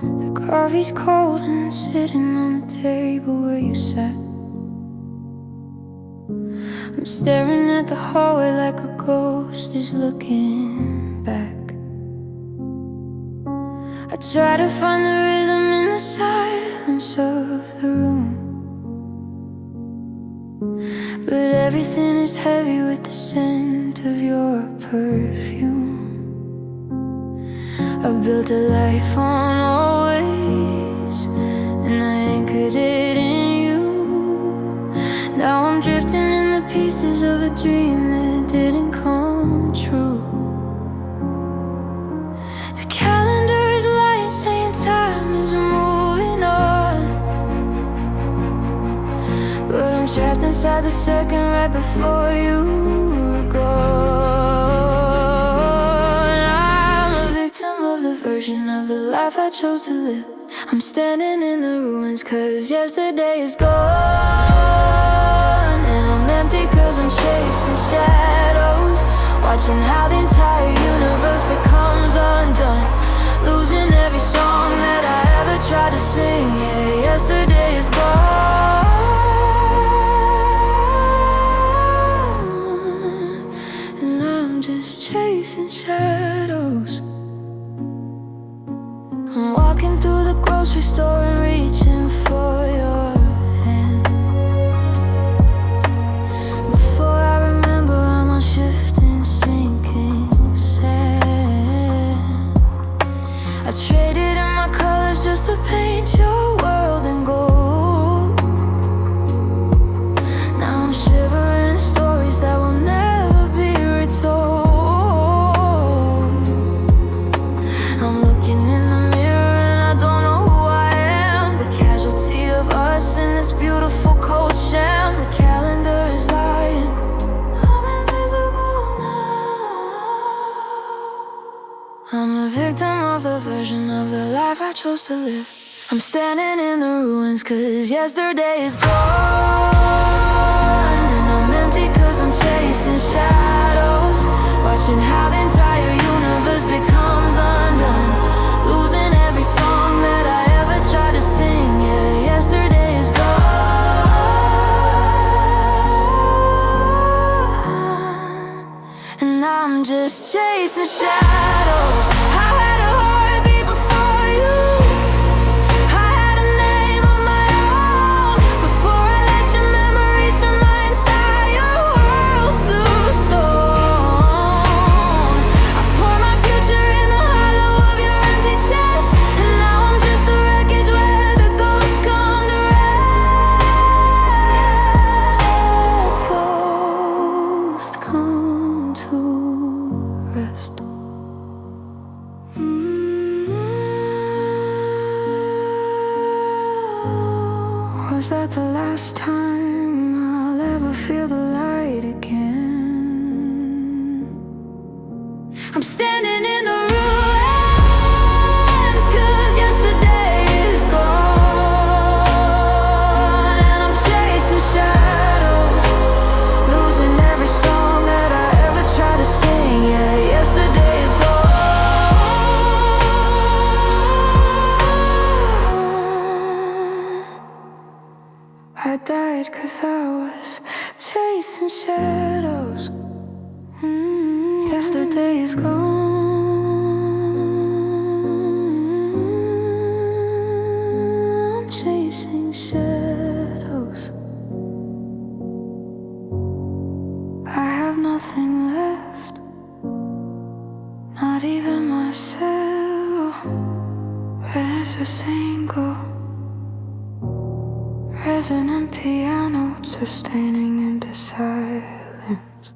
The coffee's cold and sitting on the table where you sat. I'm staring at the hallway like a ghost is looking back. I try to find the rhythm in the silence of the room, but everything is heavy with the scent of your perfume. I built a life on always, and I anchored it in you. Now I'm drifting in the pieces of a dream that didn't come true. The calendar is lying, saying time is moving on, but I'm trapped inside the second right before you were gone. I'm a victim of the version of the life I chose to live. I'm standing in the ruins 'cause yesterday is gone, and I'm empty 'cause I'm chasing shadows, watching how the entire universe becomes undone, losing every song that I ever tried to sing. Yeah, yesterday is gone, and I'm just chasing shadows. I'm walking through the grocery store and reaching for your hand. Before I remember, I'm on shifting, sinking sand. I traded in my colors just to paint your world in gold. Now I'm shivering in stories that will never be retold. I'm looking in the mirror and I don't know who I am, the casualty of us in this beautiful cold sham. The calendar is lying, I'm invisible now. I'm a victim of the version of the life I chose to live. I'm standing in the ruins 'cause yesterday is gone, and I'm empty 'cause I'm chasing shadows, watching how the entire universe becomes undone, losing every song that I ever tried to sing. Yeah, yesterday is gone, and I'm just chasing shadows. I had a heartbeat before you, I had a name of my own, before I let your memory turn my entire world to stone. I pour my future in the hollow of your empty chest, and now I'm just a wreckage where the ghosts come to rest. Ghosts come to rest. Was that the last time I'll ever feel the light again? I'm standing in the ruins 'cause yesterday is gone, and I'm chasing shadows, losing every song that I ever tried to sing. Yeah, yesterday is gone. I died 'cause I was chasing shadows. Yesterday is gone. I'm chasing shadows. I have nothing left, not even myself. There's a single resonant piano sustaining into silence.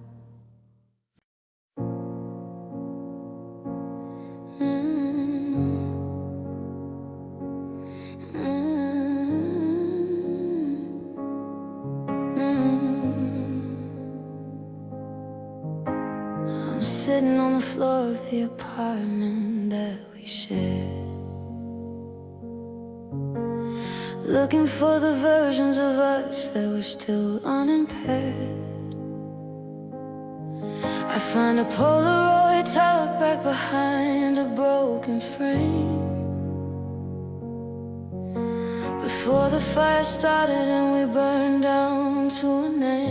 I'm sitting on the floor of the apartment that we shared, looking for the versions of us that were still unimpaired. I find a Polaroid tucked back behind a broken frame. Before the fire started and we burned down to a name.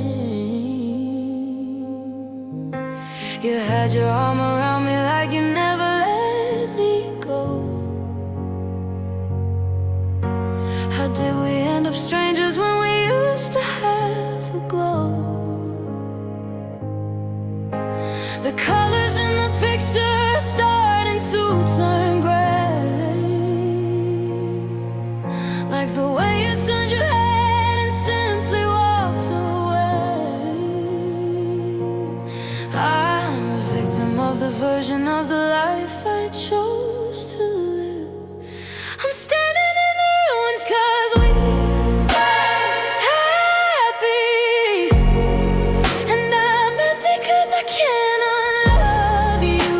You had your arm around me like you never let me go. How did we end up strangers when we used to have a glow? The colors in the picture are starting to turn gray, like the way you turned your head and simply walked away. I'm a victim of the version of the life I chose to live. I'm standing in the ruins 'cause we were happy, and I'm empty 'cause I can't unlove you.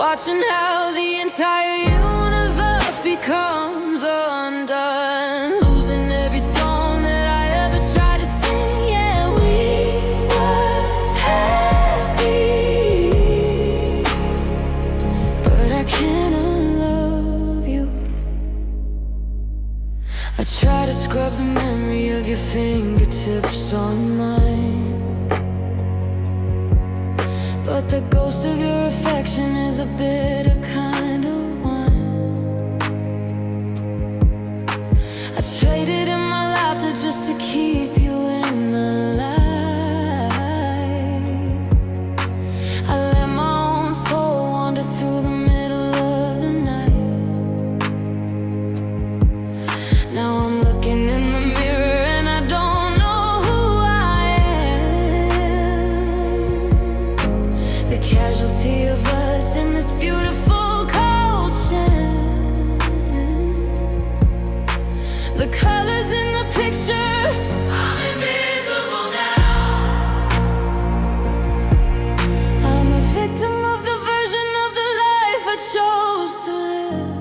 Watching how the entire universe becomes undone, losing every song that I ever tried to sing. Yeah, we were happy, but I can't unlove you. I try to scrub the memory of your fingertips on mine, but the ghost of your affection is a bitter kind of wine. I traded in my laughter just to keep you in the light. I let my own soul wander through the middle of the night. Now I'm looking in the mirror and I don't know who I am. The casualty of us in this beautiful culture. The colors in the picture, I'm invisible now. I'm a victim of the version of the life I chose to live.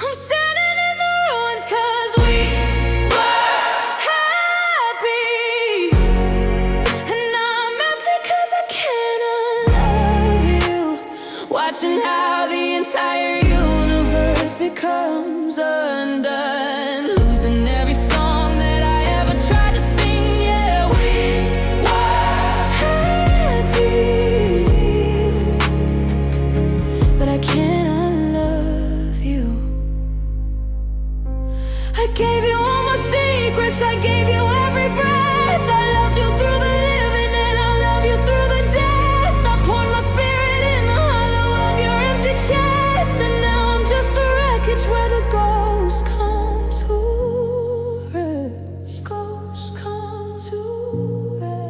I'm standing in the ruins 'cause we were happy, and I'm empty 'cause I can't unlove you. Watching how the entire universe becomes undone, losing every song that I ever tried to sing. Yeah, we were happy, but I can't unlove you. I gave you all my secrets, I gave you every breath. I loved you through the living and I love you through the death. I poured my spirit in the hollow of your empty chest, and now I'm just the wreckage where the ghosts come to rest. Ghosts come to rest.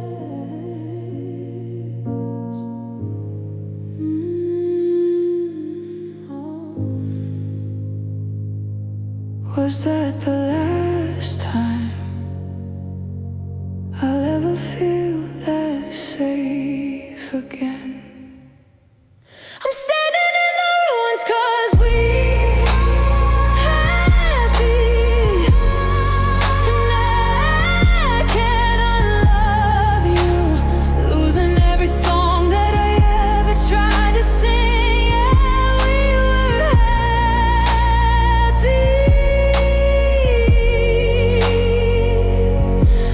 Was that the last time I'll ever feel that safe again? I'm standing in the ruins 'cause we were happy, and I can't unlove you. Losing every song that I ever tried to sing. Yeah, we were happy.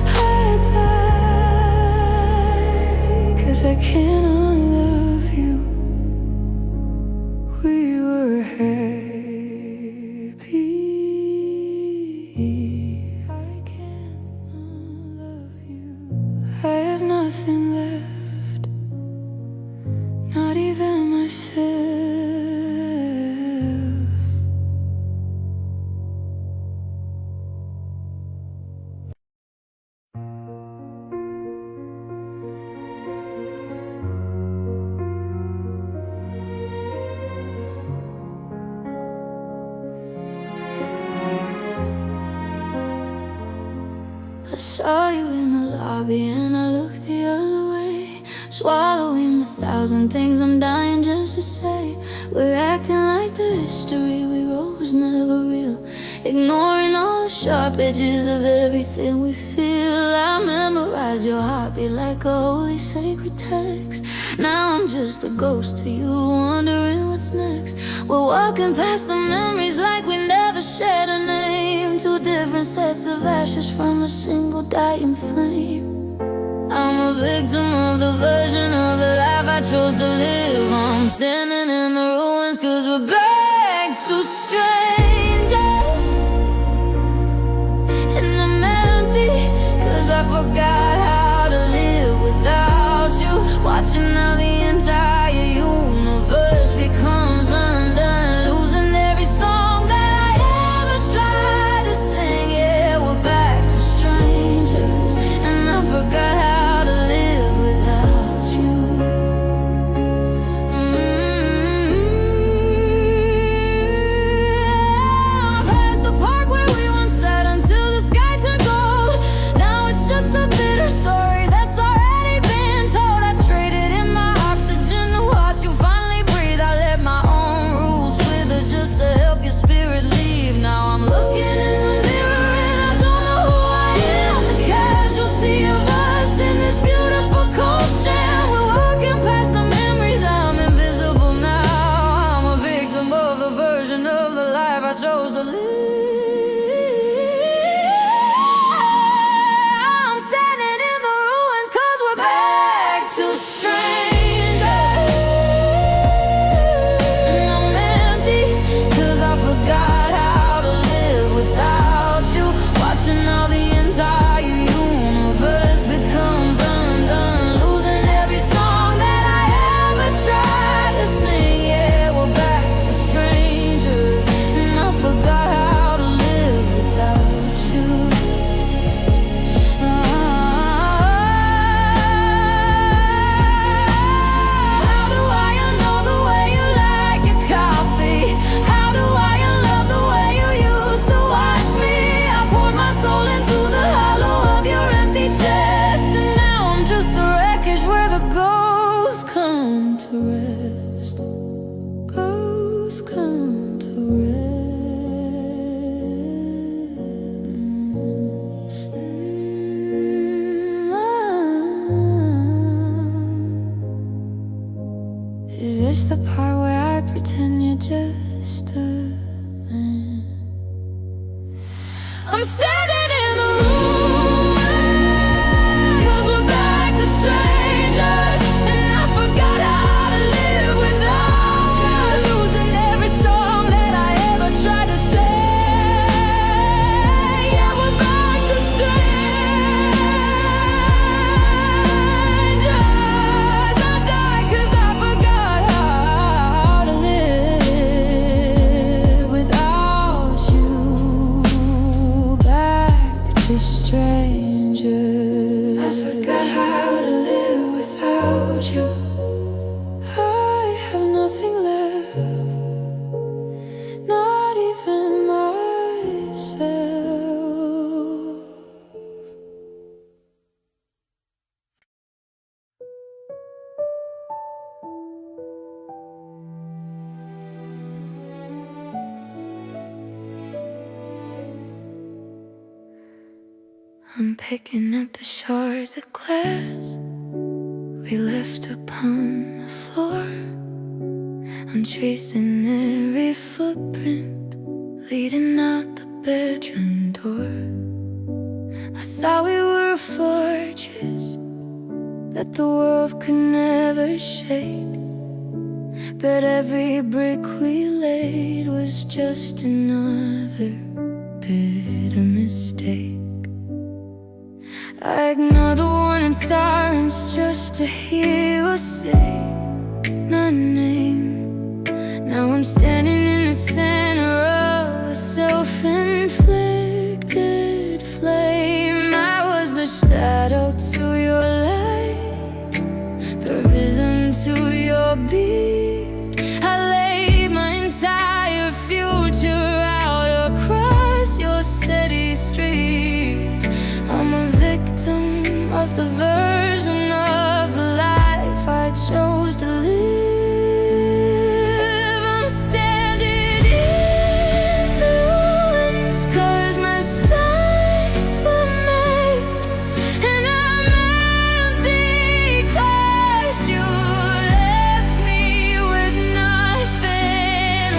I die 'cause I can't unlove you. We were happy. I can't unlove you. I have nothing left, not even myself. I saw you in the lobby and I looked the other way, swallowing the thousand things I'm dying just to say. We're acting like the history we wrote was never real, ignoring all the sharp edges of everything we feel. I memorized your heartbeat like a holy sacred text. Now I'm just a ghost to you, wondering what's next. We're walking past the memories like we never shared a name. Two different sets of ashes from a single dying flame. I'm a victim of the version of the life I chose to live. I'm standing in the ruins cause we're back to strangers. And I'm empty cause I forgot how to live without you. Watching how the entire universe becomes undone, losing every song that I ever tried to sing. Yeah, we're back to strangers, and I forgot how to live without you. Past the park where we once sat until the sky turned gold. Now it's just a bitter story that's already been told. I traded in my oxygen to watch you finally breathe. I let my own roots wither just to help your spirit leave. Now I'm looking in the mirror and I don't know who I am. The casualty of us in this beautiful cold sham. We're walking past the memories, I'm invisible now. I'm a victim of the version of the life I chose to live. I'm standing in the ruins cause we're back to strangers. And I'm empty cause I forgot how to live without you. Watching how the entire universe becomes undone, losing every song that I ever tried to sing. Yeah, we're back to strangers, and I forgot how to live without you. How do I unknow the way you like your coffee? How do I unlove the way you used to watch me? I poured my soul into the hollow of your empty chest, and now I'm just the wreckage where the ghosts come to rest. Ghosts come to rest. Is this the part where I pretend you're just a man? I'm standing in the ruins cause we're back to strangers, and I forgot how to live without you. Losing every song that I ever tried to say. Yeah, we're back to strangers. I died cause I forgot how to live without you. Back to strangers. I forgot how to live without you. I have nothing left, not even myself. I'm picking up the shards of glass we left upon the floor. I'm tracing every footprint leading out the bedroom door. I thought we were a fortress that the world could never shake, but every brick we laid was just another bitter mistake. I ignored the warning sirens just to hear you say my name. Now I'm standing in the center of a self-inflicted flame. I was the shadow to your light, the rhythm to your beat. I laid my entire future out across your city street. I'm a victim of the version of the life I chose to live. I'm standing in the ruins cause mistakes were made, and I'm empty cause you left me with nothing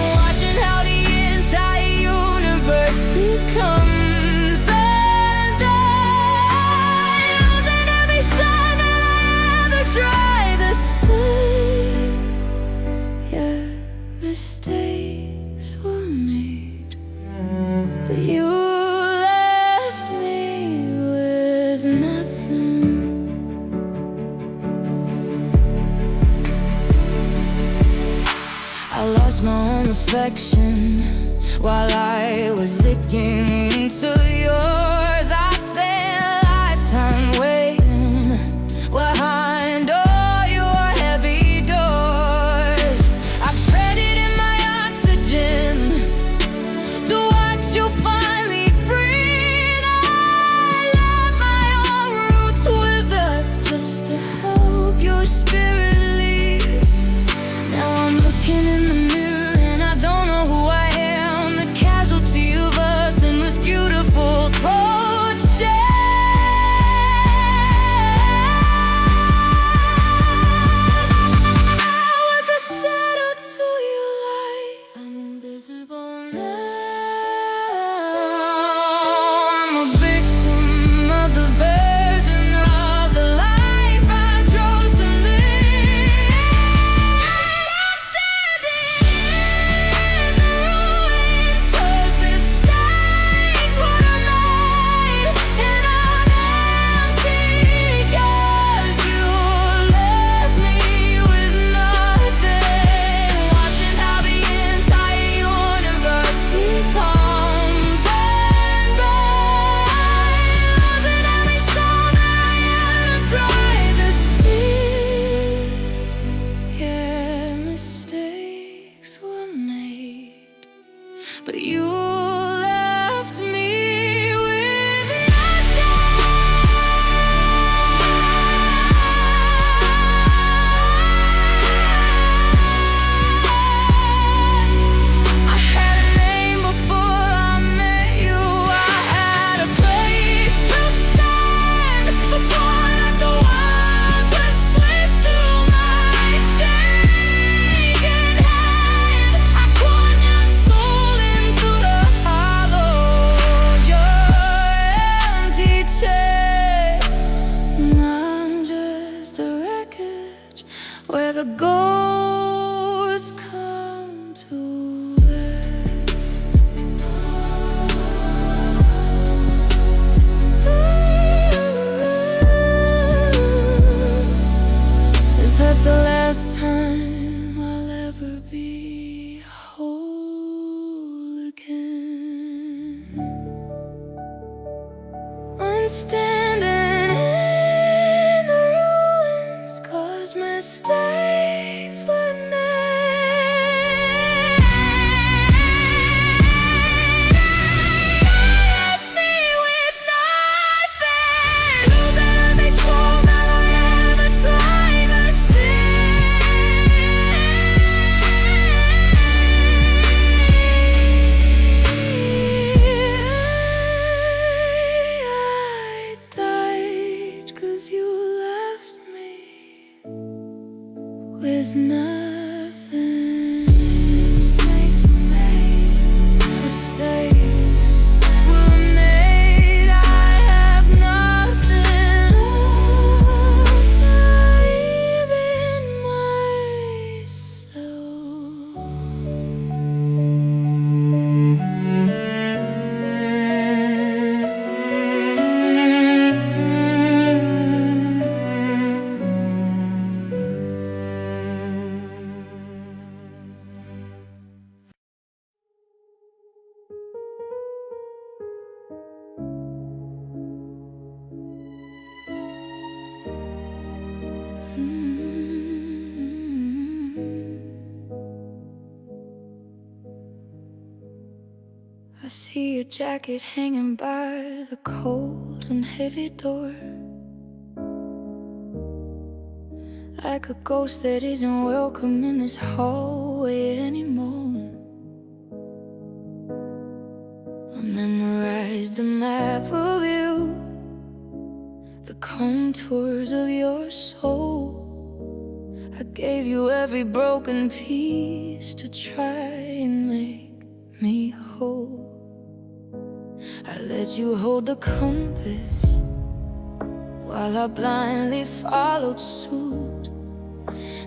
to yours. I spent a lifetime waiting behind all your heavy doors. I traded in my oxygen to watch you finally breathe. I let my own roots wither just to help your spirit lead. Now I'm looking in the mirror and I don't know who I am, the casualty of us in this beautiful cold shell. I was a shadow to your light. I'm invisible now. I'm a victim of the version of the life I chose to live. I'm standing in the ruins 'cause mistakes were made, and I'm empty 'cause you left me with nothing. Watching how the entire universe becomes and burns, losing every song that I ever tried to sing. Yeah, mistakes were made, but you left me with nothing. I had a name before I met you. I had a place to stand before I let the world just slip through my stinking hand. I poured your soul into the hollow of your empty chest, and I'm just a wreckage where the ghosts come to rest. Is that the last time I'll ever be whole again? I'm standing in the ruins 'cause mistakes were made. Left me with nothing. Losing every song that I ever tried to I died 'cause you left me with nothing. Mistakes were made. Mistakes were made. I have nothing left to even myself. I see your jacket hanging by the cold and heavy door, like a ghost that isn't welcome in this hallway anymore. I memorized a map of you, the contours of your soul. I gave you every broken piece to try and make me whole. I let you hold the compass while I blindly followed suit.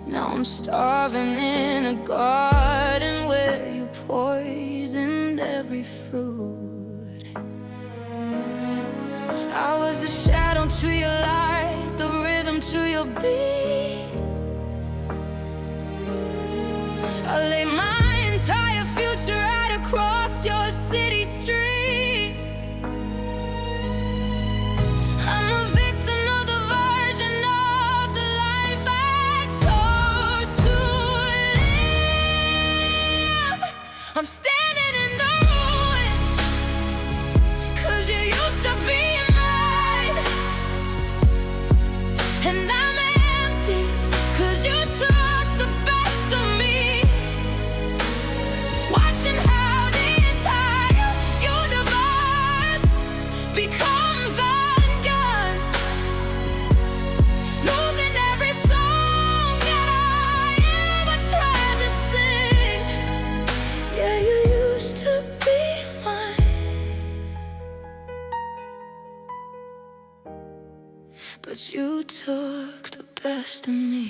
Now I'm starving in a garden where you poisoned every fruit. I was the shadow to your light, the rhythm to your beat. I lay my entire future right across your city street. I'm standing in the ruins, 'cause you used to be mine. And I'm empty, 'cause you took the best of me. Watching how the entire universe becomes undone, losing every song that I ever tried to sing. Yeah, you used to be mine, but you took the best of me.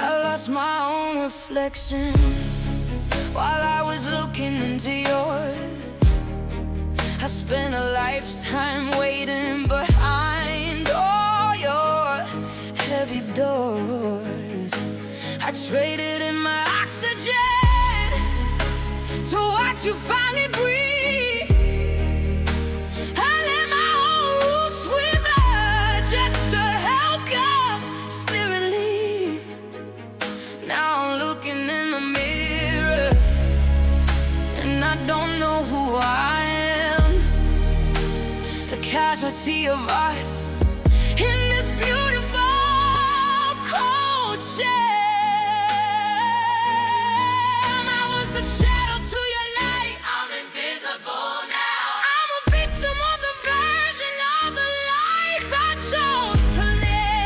I lost my own reflection while I was looking into yours. I spent a lifetime waiting behind all your heavy doors. I traded in my oxygen to watch you finally breathe. I let my own roots wither just to help your spirit leave. Now I'm looking in the mirror and I don't know who I am. The casualty of us in this beautiful cold shell. I was the shadow to your light. I'm invisible now. I'm a victim of the version of the life I chose to live.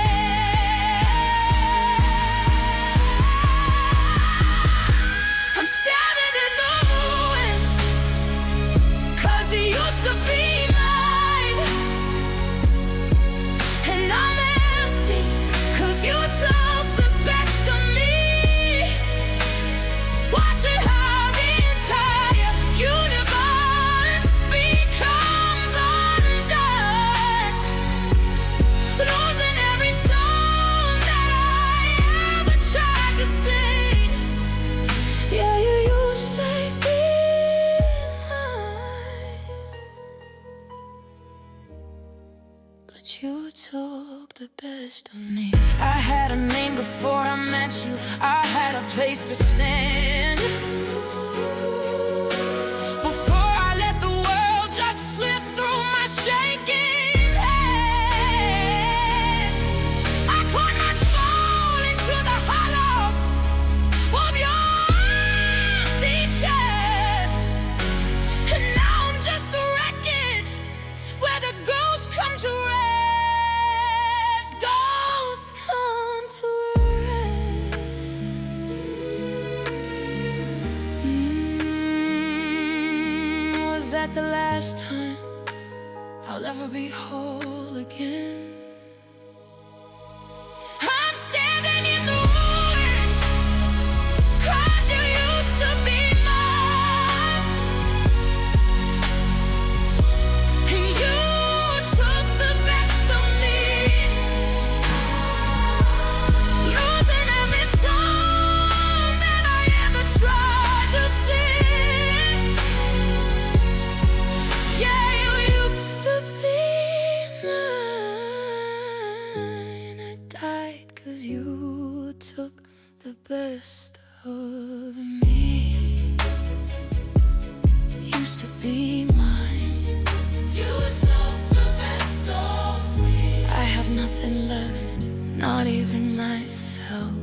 I'm standing in the ruins, 'cause it used to be mine. And I'm empty, 'cause you took the best of me. Watching how the entire universe becomes undone, losing every song that I ever tried to sing. Yeah, you used to be mine, but you took the best of me. I had a name before I met you. I had a place to stand. Before I let the world just slip through my shaking hand, I put my soul into the hollow of your empty chest. And now I'm just the wreckage where the ghosts come to rest. Ghosts come to rest. Was that the last time I'll ever be whole again? I'm standing in the ruins, 'cause you used to be mine. And you took the best of me, losing every song that I ever tried to sing. Yeah, you used to be mine. I died 'cause you took the best of me. Used to be mine. You took the best of me. I have nothing left, not even myself.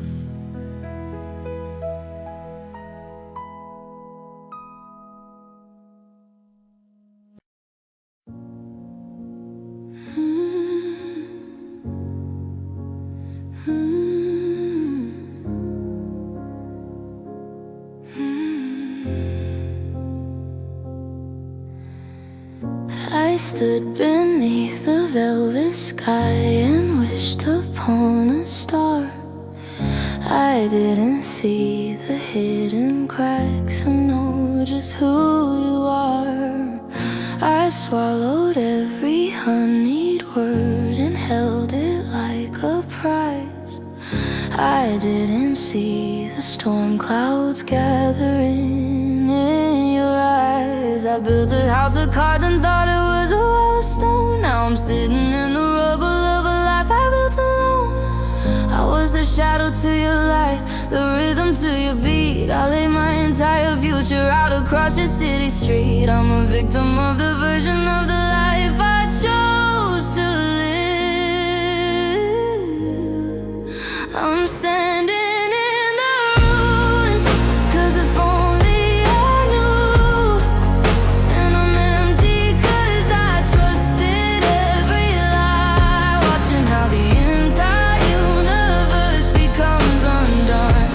I stood beneath the velvet sky and wished upon a star. I didn't see the hidden cracks or know just who you are. I swallowed every honeyed word and held it like a prize. I didn't see the storm clouds gathering in your eyes. I built a house of cards and thought it was a wall of stone. Now I'm sitting in the rubble of a life I built alone. I was the shadow to your light, the rhythm to your beat. I lay my entire future out across your city street. I'm a victim of the version of the life I chose to live. I'm standing in the ruins, 'cause if only I knew. And I'm empty 'cause I trusted every lie, watching how the entire universe becomes undone,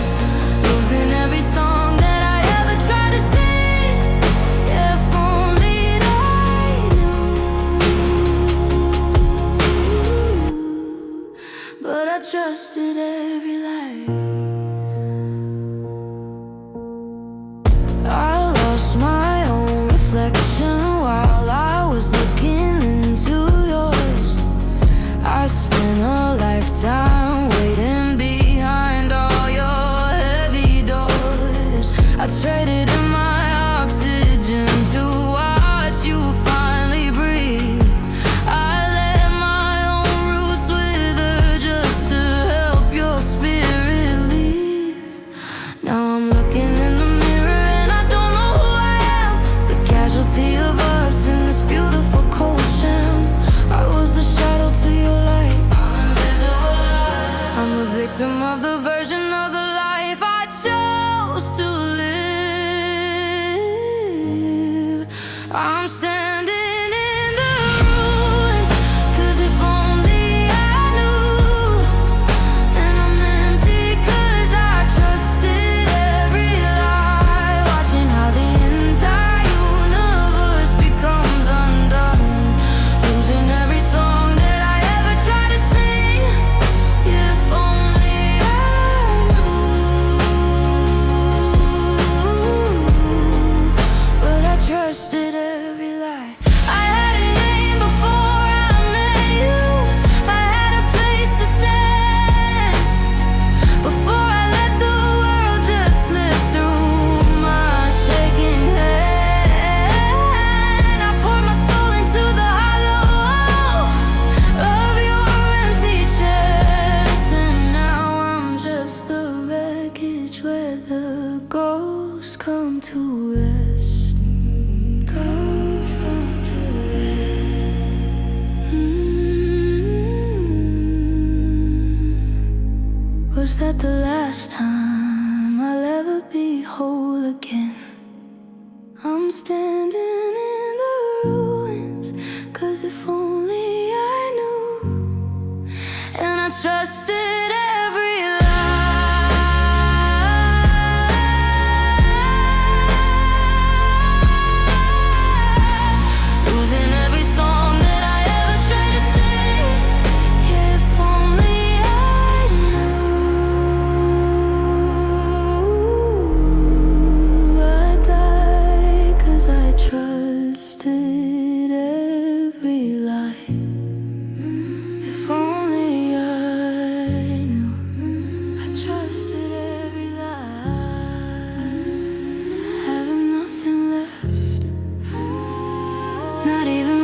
losing every song that I ever tried to sing. Yeah, if only I knew. But I trusted every lie. I lost my own reflection while I was looking into yours. I spent a lifetime waiting behind all your heavy doors. I traded in my oxygen to watch you finally breathe. I let my own roots wither just to help your spirit leave. Now I'm looking in the mirror and I don't know who I am, the casualty of us in this beautiful cold sham. I was the shadow to your light, I'm invisible. I'm a victim of the version of the life I chose to live. I'm standing in the ruins, 'cause if only I knew. And I'm empty 'cause I trusted every lie, watching how the entire universe becomes undone, losing every song that I ever tried to sing. Yeah, if only I knew. But I trusted every lie. I had a name before I met you. I had a place to stand before I let the world just slip through my shaking hand. I poured my soul into the hollow of your empty chest, and now I'm just the wreckage where the ghosts come to rest. Ghosts come to rest. Was that the last time I'll ever be whole again? I'm standing in the ruins, 'cause if only I knew. And I trusted every lie, losing every song that I ever tried to sing. Yeah, if only I knew. I died 'cause I trusted every lie. If only I knew. I trusted every lie, having nothing left, not even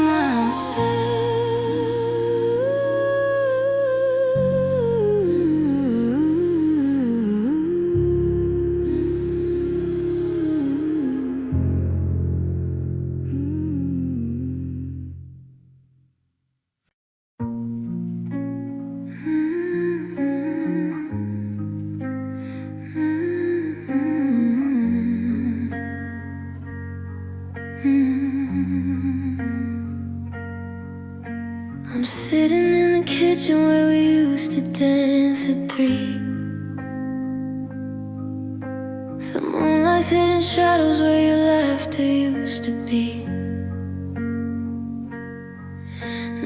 I'm sitting in the kitchen where we used to dance at 3. The moonlight's hitting shadows where your laughter used to be.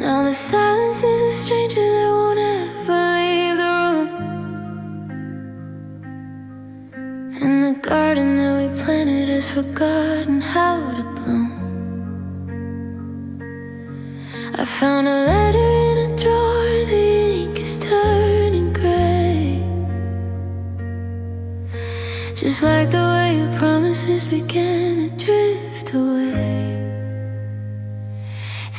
Now the silence is a stranger that won't ever leave the room. And the garden that we planted has forgotten how to bloom. I found a letter in a drawer, the ink is turning gray, just like the way your promises began to drift away.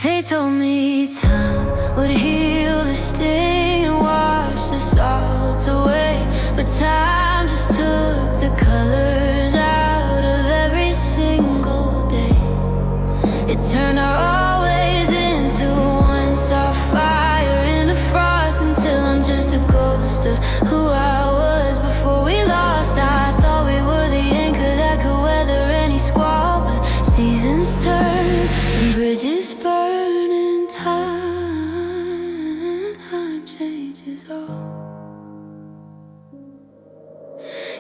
They told me time would heal the sting and wash the salt but time just took the colors out of every single day. It turned our always into one, saw fire into frost, until I'm just a ghost of who I was before we lost. I thought we were the anchor that could weather any squall, but seasons turn and bridges burn, and time changes all.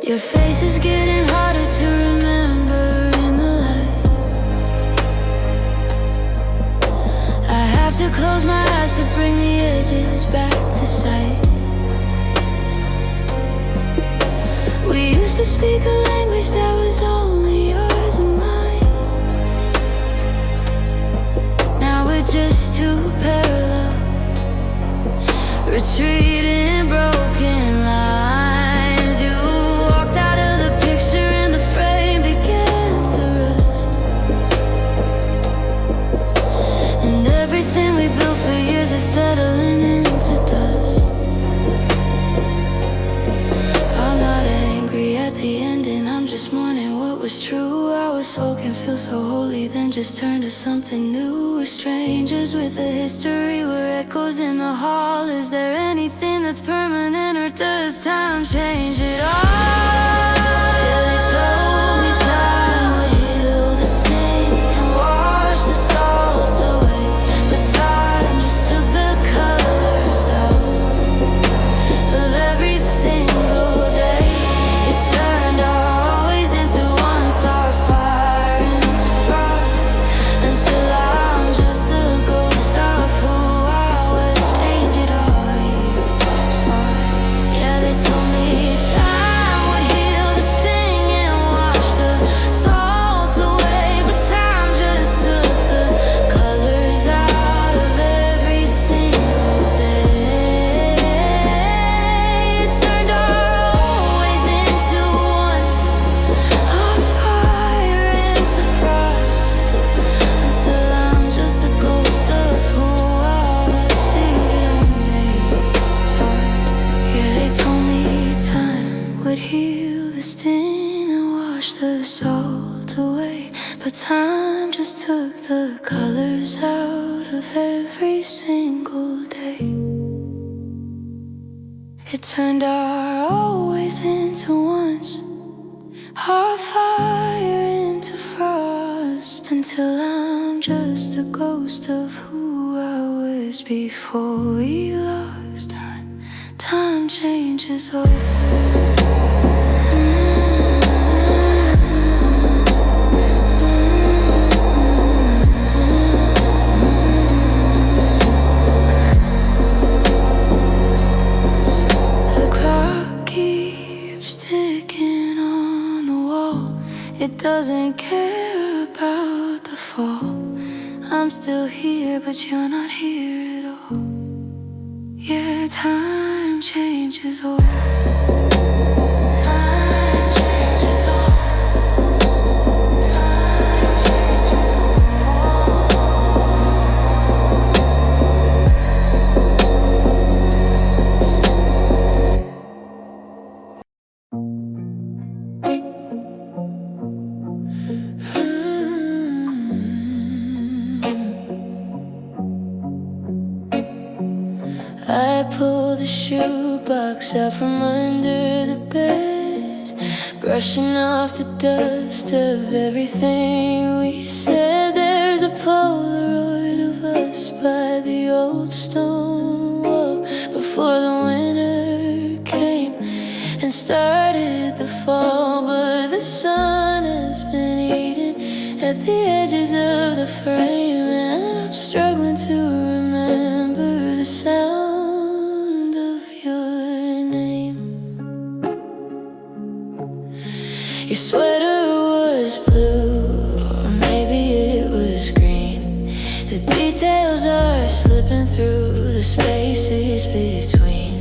Your face is getting harder to remember in the light. I have to close my eyes to bring the edges back to sight. We used to speak a language that was only yours and mine. Now we're just two parallel, retreating broken lines. You walked out of the picture and the frame began to rust, and everything we built for years is settling into dust. I'm not angry at the ending, I'm just mourning what was true. Our soul can feel so holy, then just turn to something new. We're strangers with a history, we're echoes in the hall. Is there anything that's permanent, or does time change it all? Yeah, they told me time would heal the sting and wash the salt away, but time just took the colors out of every single day. It turned our always into one, saw fire into frost, until I'm just a ghost of who I was. Change it all, smart. Yeah, they told me time would heal the sting and wash the salt away, but time just took the colors out of every single day. It turned our always into ones, our fire into frost, until I'm just a ghost of who I was. Yeah, they told me time would heal the sting and wash the salt away, but time just took the colors out of every single day. It turned our always into ones, our fire into frost, until I'm just a ghost of who I was before we lost time. Time changes all. The clock keeps ticking on the wall. It doesn't care about the fall. I'm still here, but you're not here at all. Yeah, time changes all. Time changes all. Time changes all. I pulled the shoebox out from under the bed, brushing off the dust of everything we said. There's a Polaroid of us by the old stone wall before the winter came and started the fall. But the sun has been eating at the edges of the frame, and I'm struggling to remember the sound of your name. Your sweater was blue, or maybe it was green. The details are slipping through the spaces between.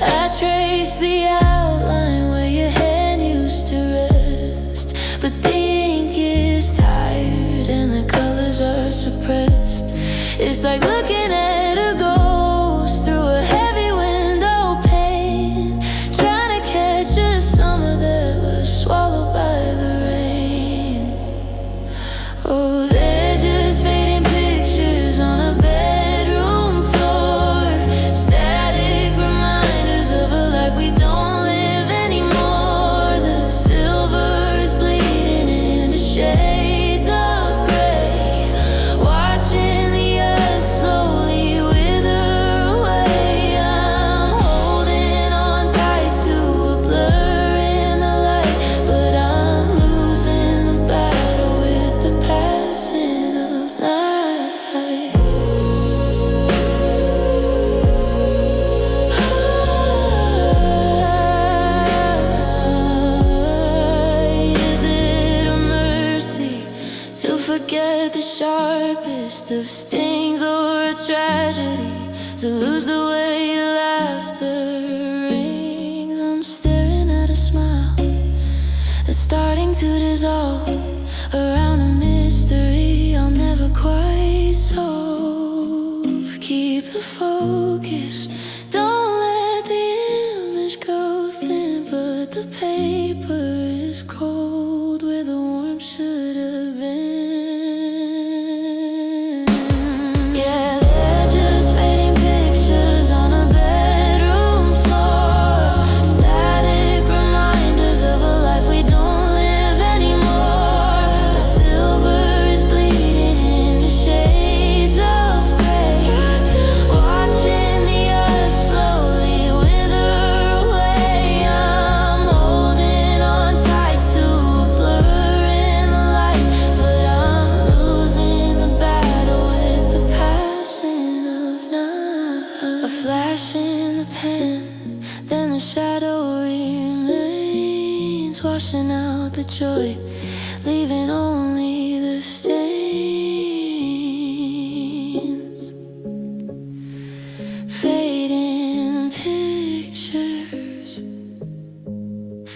I traced the outline where your hand used to rest, but the ink is tired and the colors are suppressed. It's like looking at a ghost through a heavy window pane, trying to catch forget the sharpest of stings or a tragedy, to lose the way your laughter rings. I'm staring at a smile that's starting to dissolve around a mystery I'll never quite solve. Keep the focus, don't let the image go thin, but the paper is cold where the warmth should have been. Yeah, they're just fading pictures on a bedroom floor, static reminders of a life we don't live anymore. The silver is bleeding into shades of gray, watching the earth slowly wither away. I'm holding on tight to a blur in the light, but I'm losing the battle with the passing of night. A flash in the pen, then the shadow remains, washing out the joy, leaving only the stains. Fading pictures,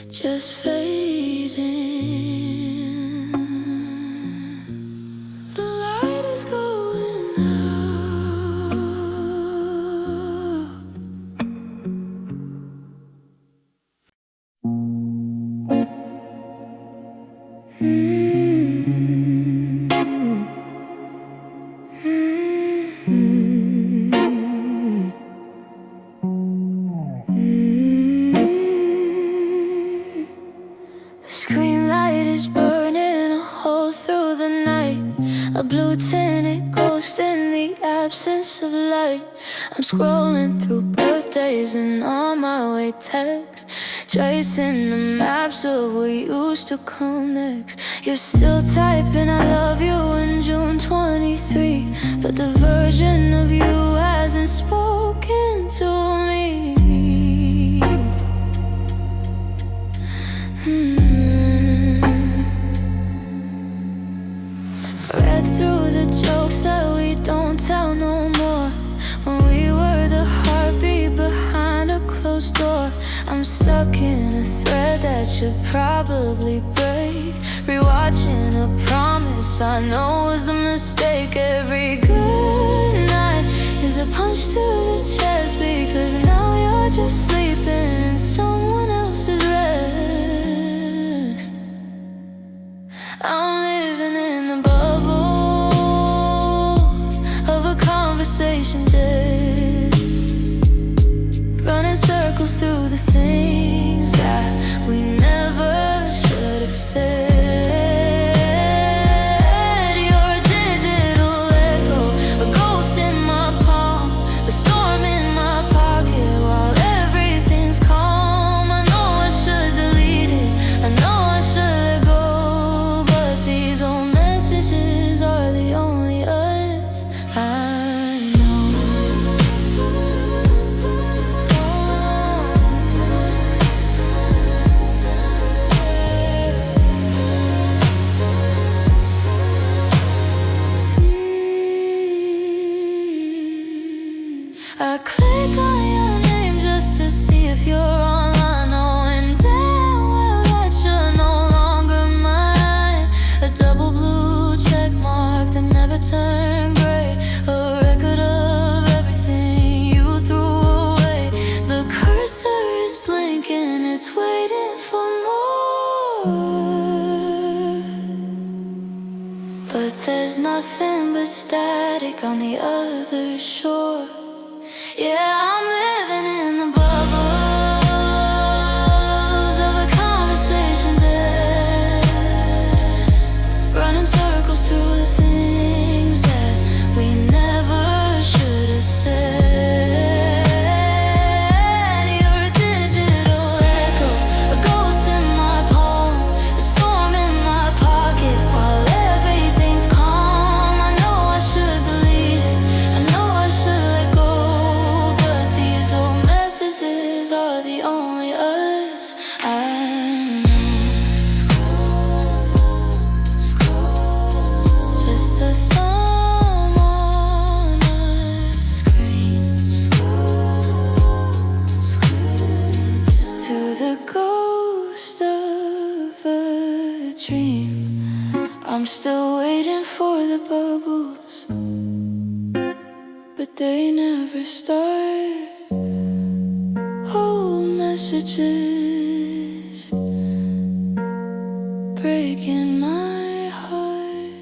just fading. The light is going out. The screen light is burning a hole through the night, a blue tinted ghost in the absence of light. I'm scrolling through birthdays and on my way texts, tracing the maps of what used to come next. You're still typing I love you in June 23, but the version of you hasn't spoken to me. Read through the jokes that we don't tell no more, when we were the heartbeat behind a closed door. I'm stuck in a thread that should probably break, rewatching a promise I know was a mistake. Every good night is a punch to the chest, because now you're just sleeping in someone else's rest. I'm living in the bubbles of a conversation dead, running circles through the things that we never should have said. You're a digital echo, a ghost in my palm, a storm in my pocket while everything's calm. I know I should delete it, I know I should let go, but these old messages are the only us I know. I click on your name just to see if you're online, knowing damn well that you're no longer mine. A double blue check mark that never turned gray, a record of everything you threw away. The cursor is blinking, it's waiting for more, but there's nothing but static on the other shore. Yeah, I'm living in the bubbles of a conversation dead, running circles through the things that we never should have said. You're a digital echo, a ghost in my palm, a storm in my pocket while everything's calm. I know I should delete it, I know I should let go, but these old messages dream. I'm still waiting for the bubbles, but they never start. Old messages breaking my heart.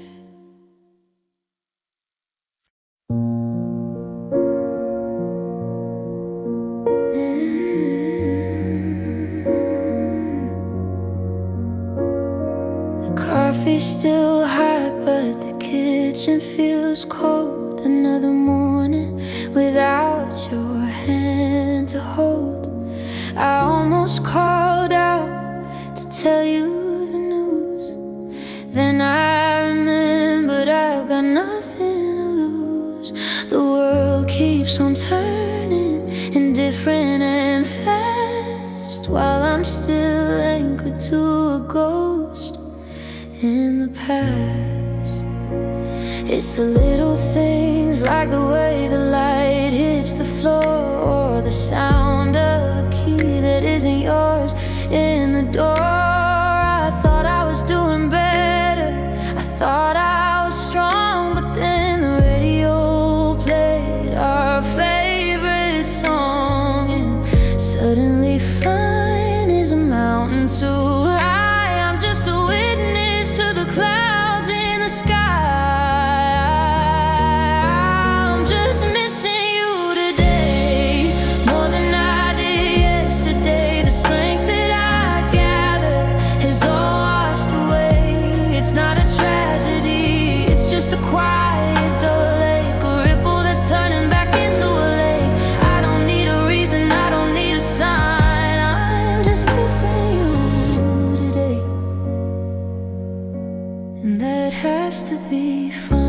The coffee's still hot, but the kitchen feels cold. Another morning without your hand to hold. I almost called out to tell you the news. Then I remembered I've got nothing to lose. The world keeps on turning, indifferent and fast, while I'm still anchored to a ghost in the past. It's the little things, like the way the light hits the floor, or the sound of a key that isn't yours in the door. I thought I was doing better, I thought I was strong, but then the radio played our favorite song, and suddenly fine is a mountain too high. I'm just a witness to the clouds in the sky. Has to be fine.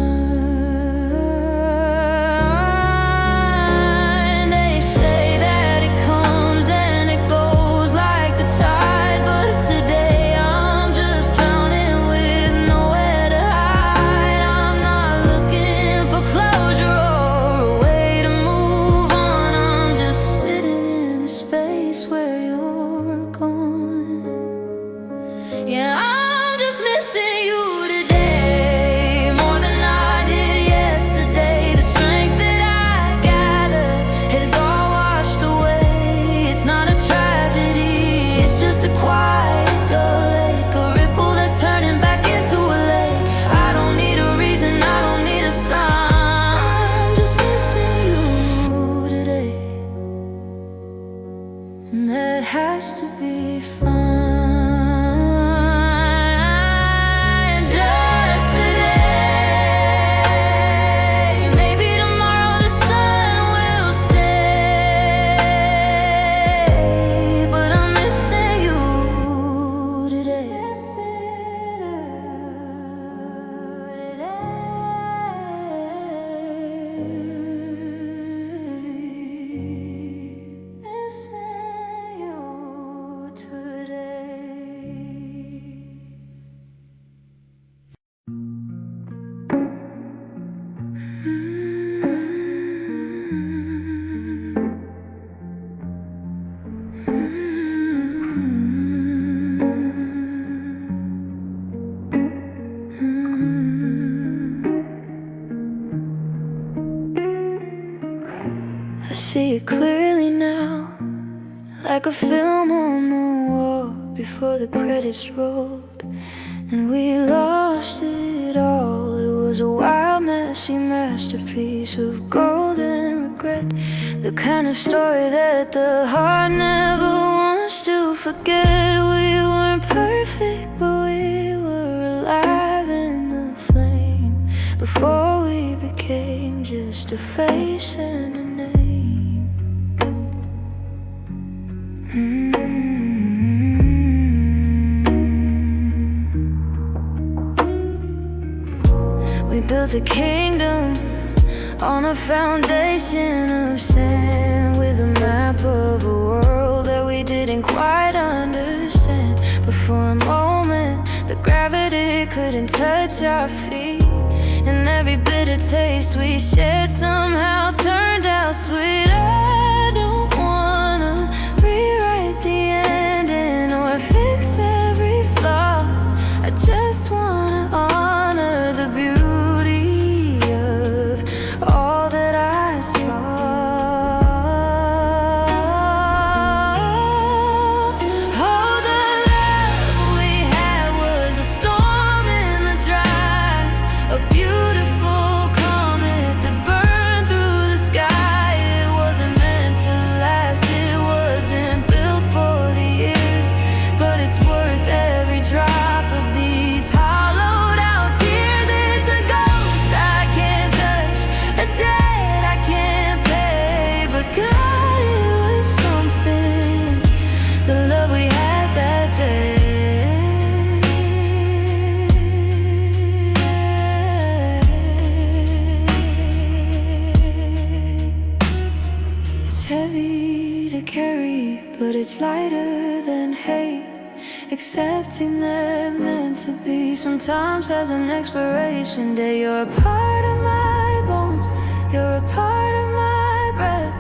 They say that it comes and it goes like the tide, but today I'm just drowning with nowhere to hide. I'm not looking for closure or a way to move on. I'm just sitting in the space where you're gone. Yeah, I'm just missing you today. That has to be fine. Just today. Maybe tomorrow the sun will stay, but I'm missing you today. I see it clearly now, like a film on the wall before the credits rolled, and we lost it all. It was a wild, messy masterpiece of golden regret, the kind of story that the heart never wants to forget. We weren't perfect, but we were alive in the flame before we became just a face and a name. We built a kingdom on a foundation of sand, with a map of a world that we didn't quite understand. But for a moment, the gravity couldn't touch our feet, and every bitter taste we shared somehow turned out sweet. I don't wanna rewrite the ending or fix every flaw. I accepting they're meant to be. Sometimes has an expiration date. You're a part of my bones, you're a part of my breath.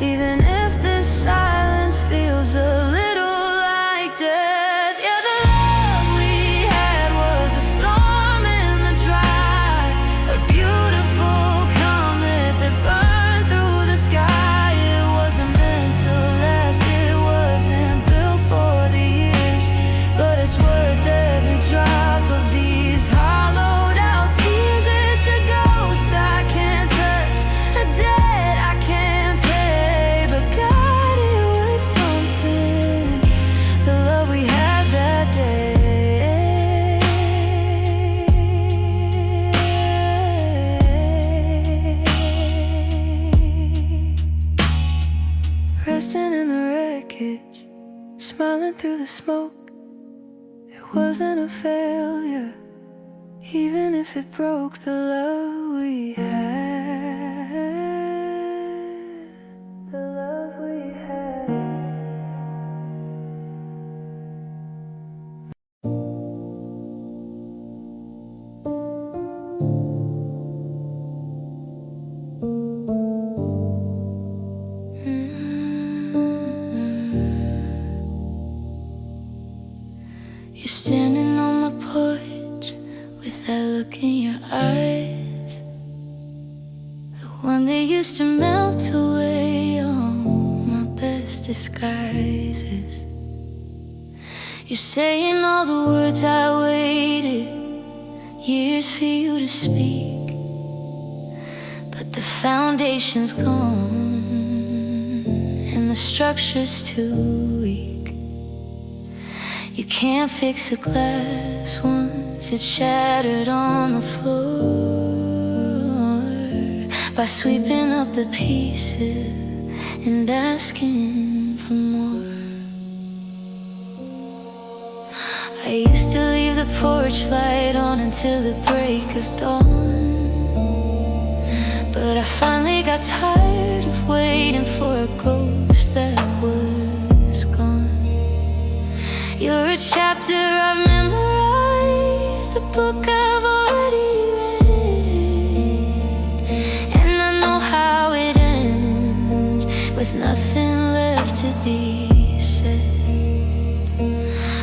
Even if the silence feels a little like death. Yeah, the love we had was a storm in the dry, a beautiful comet that burned through the sky. It wasn't meant to last, it wasn't built for the years, but it's worth every drop of these hollowed out tears. It's a ghost I can't touch, a debt I can't pay, but God, it was something, the love we had that day. Resting in the wreckage, smiling through the smoke. It wasn't a failure, even if it broke the love we had. The love we had. You're standing on my porch with that look in your eyes, the one that used to melt away all my best disguises. You're saying all the words I waited years for you to speak, but the foundation's gone and the structure's too weak. You can't fix a glass once it's shattered on the floor by sweeping up the pieces and asking for more. I used to leave the porch light on until the break of dawn, but I finally got tired of waiting for a ghost that was gone. You're a chapter I've memorized, a book I've already read, and I know how it ends, with nothing left to be said.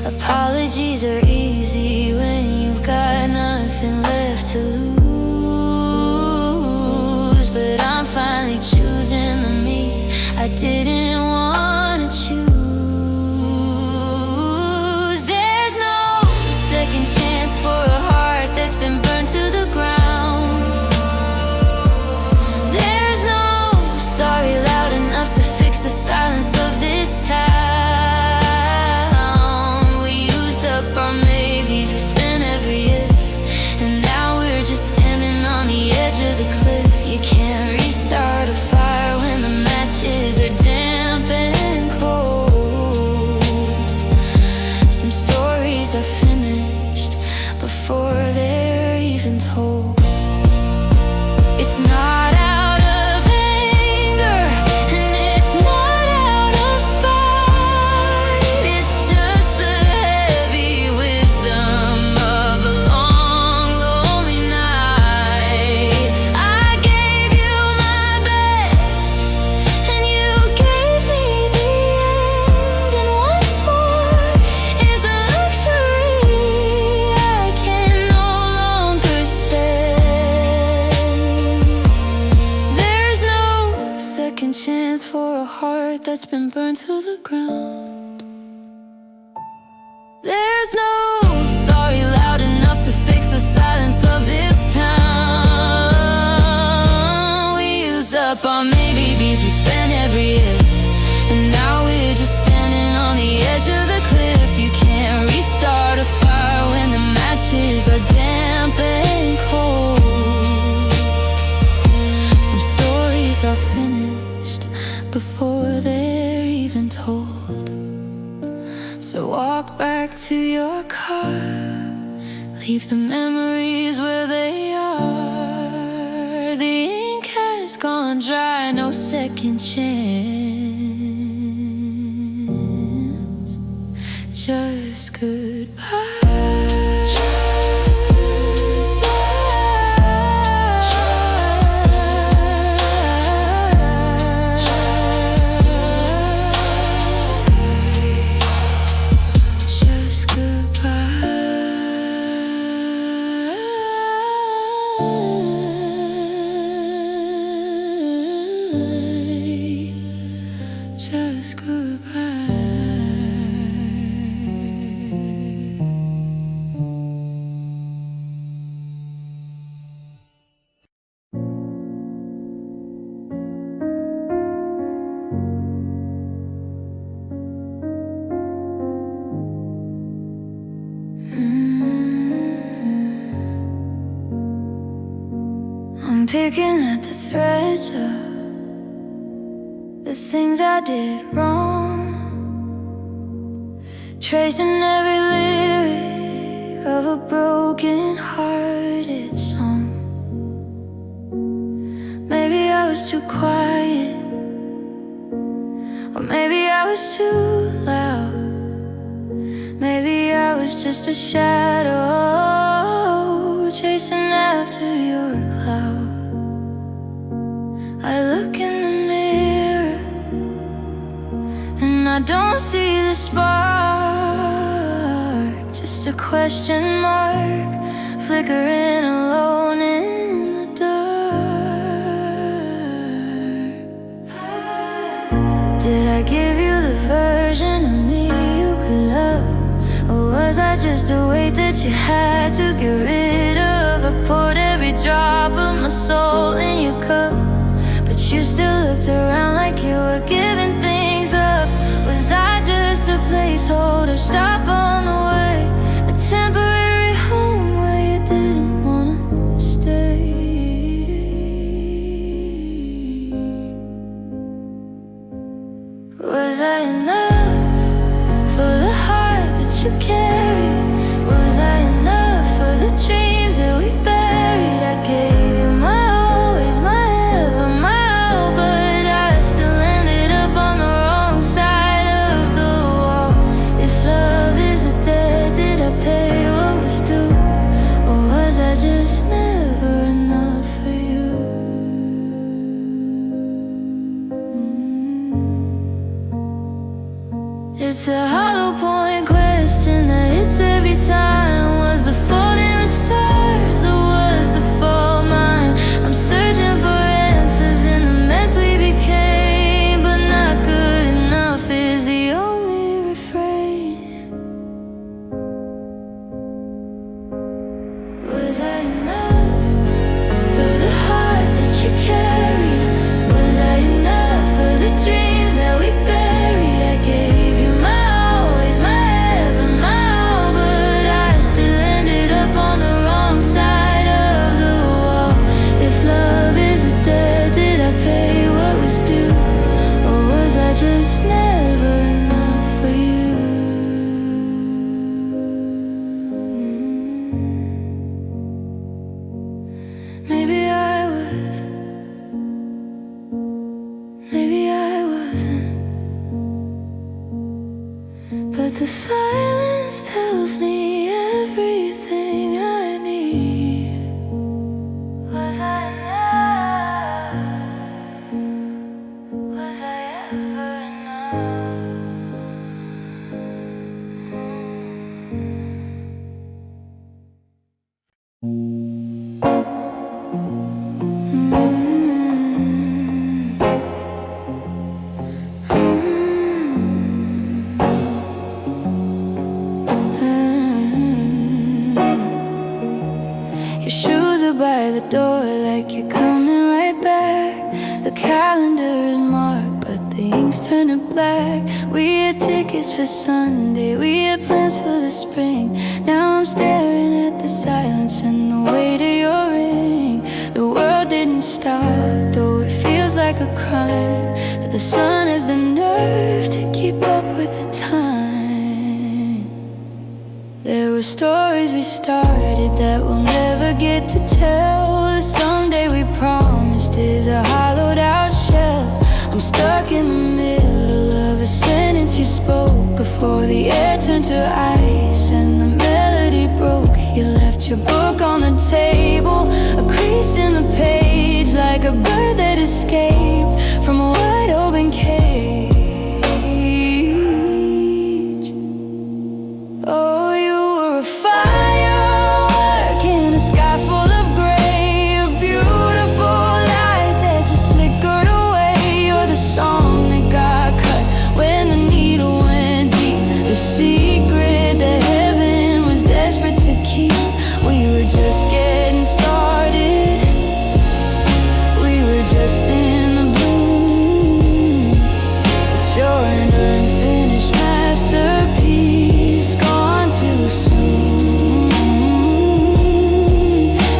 Apologies are easy when you've got nothing left to lose, but I'm finally choosing the me I didn't want to choose. For a heart that's been burned to the ground, there's no sorry loud enough to fix the silence of this town. We used up our maybes, we spent every if, and now we're just standing on the edge of the cliff. You can't restart a fire when the matches are damp and cold. Some stories are finished before they're even told. It's not out of anger, and it's not out of spite. It's just the heavy wisdom of a long, lonely night. I gave you my best, and you gave me the end, and once more is a luxury I can no longer spend. There's no second chance for a heart that's been burned to the ground. There's no sorry loud enough to fix the silence of this town. We used up our maybes, we spent every if, and now we're just standing on the edge of the cliff. You can't restart a fire when the matches are damp and cold. Some stories are finished before they're even told. So walk back to your car, leave the memories where they are. The ink has gone dry, no second chance, just just goodbye. Just goodbye. Just goodbye. Just goodbye. I'm picking at the threads of the things I did wrong, tracing every lyric of a broken-hearted song. Maybe I was too quiet, or maybe I was too loud. Maybe I was just a shadow chasing after your cloud. I look in the mirror and I don't see the spark, just a question mark flickering alone in the dark. Did I give you the version of me you could love? Or was I just a weight that you had to get rid of? I poured every drop of my soul in your cup, but you still looked around like you were giving things up. Was I just a placeholder, stop on the way, a temporary home where you didn't wanna stay? Was I enough for the heart that you carry? Was I enough for the dreams that we buried? I gave you my always, my ever, my all, but I still ended up on the wrong side of the wall. If love is a debt, did I pay what was due? Or was I just never enough for you? It's a hollow point question that hits every time. Was the fault in the stars, or was the fault mine? I'm searching for answers in the mess we became, but not good enough is the only refrain. Was I enough for the heart that you carry? Was I enough for the dreams that we buried? I gave you my always, my ever, my all, but I still ended up on the wrong side of the wall. If love is a debt, did I pay what was due? Or was I just never enough for you? Maybe I was, maybe I wasn't, but the silence tells me everything I need. Was I enough? Was I ever enough? Your shoes are by the door like you're coming right back. The calendar is marked, but the ink's turning black. We had tickets for Sunday, we had plans for the spring. Now I'm staring at the silence and the weight of your ring. The world didn't stop, though it feels like a crime, but the sun has the nerve to keep up with the time. There were stories we started that we'll never get to tell. The someday we promised is a hollowed out shell. I'm stuck in the middle of a sentence you spoke before the air turned to ice and the melody broke. You left your book on the table, a crease in the page, like a bird that escaped from a wide open cage. Oh, you were a firework in a sky full of gray, a beautiful light that just flickered away. You're the song that got cut when the needle went deep, the secret that heaven was desperate to keep. We were just getting started, we were just in the bloom, but you're an unfinished masterpiece, gone too soon.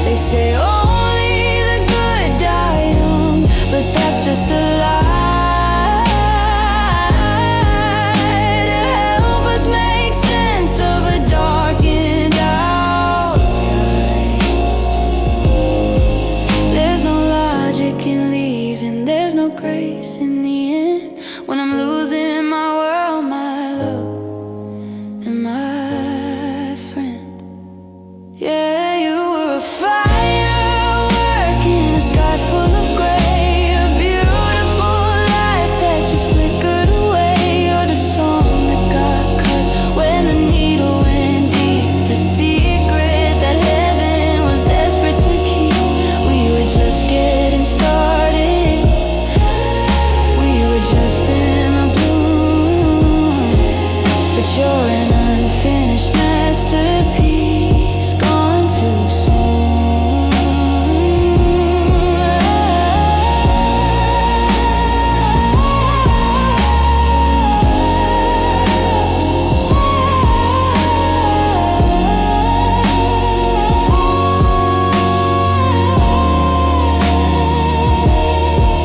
They say only the good die young, but that's just a lie to help us make sense of a darkened out sky. There's no logic in leaving, there's no grace in the end. When I'm losing my world, my love, and my friend. Yeah, you were a firework in a sky full of gray, a beautiful light that just flickered away. You're the song that got cut when the needle went deep, the secret that heaven was desperate to keep. We were just getting started, we were just in the bloom, but you're an unfinished masterpiece, gone too soon.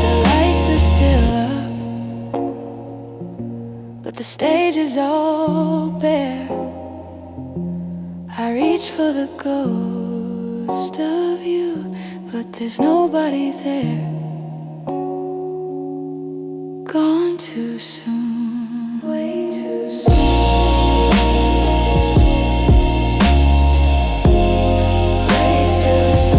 The lights are still up, but the stage is all bare. I reach for the ghost of you, but there's nobody there, gone too soon. Way too soon. Way too soon.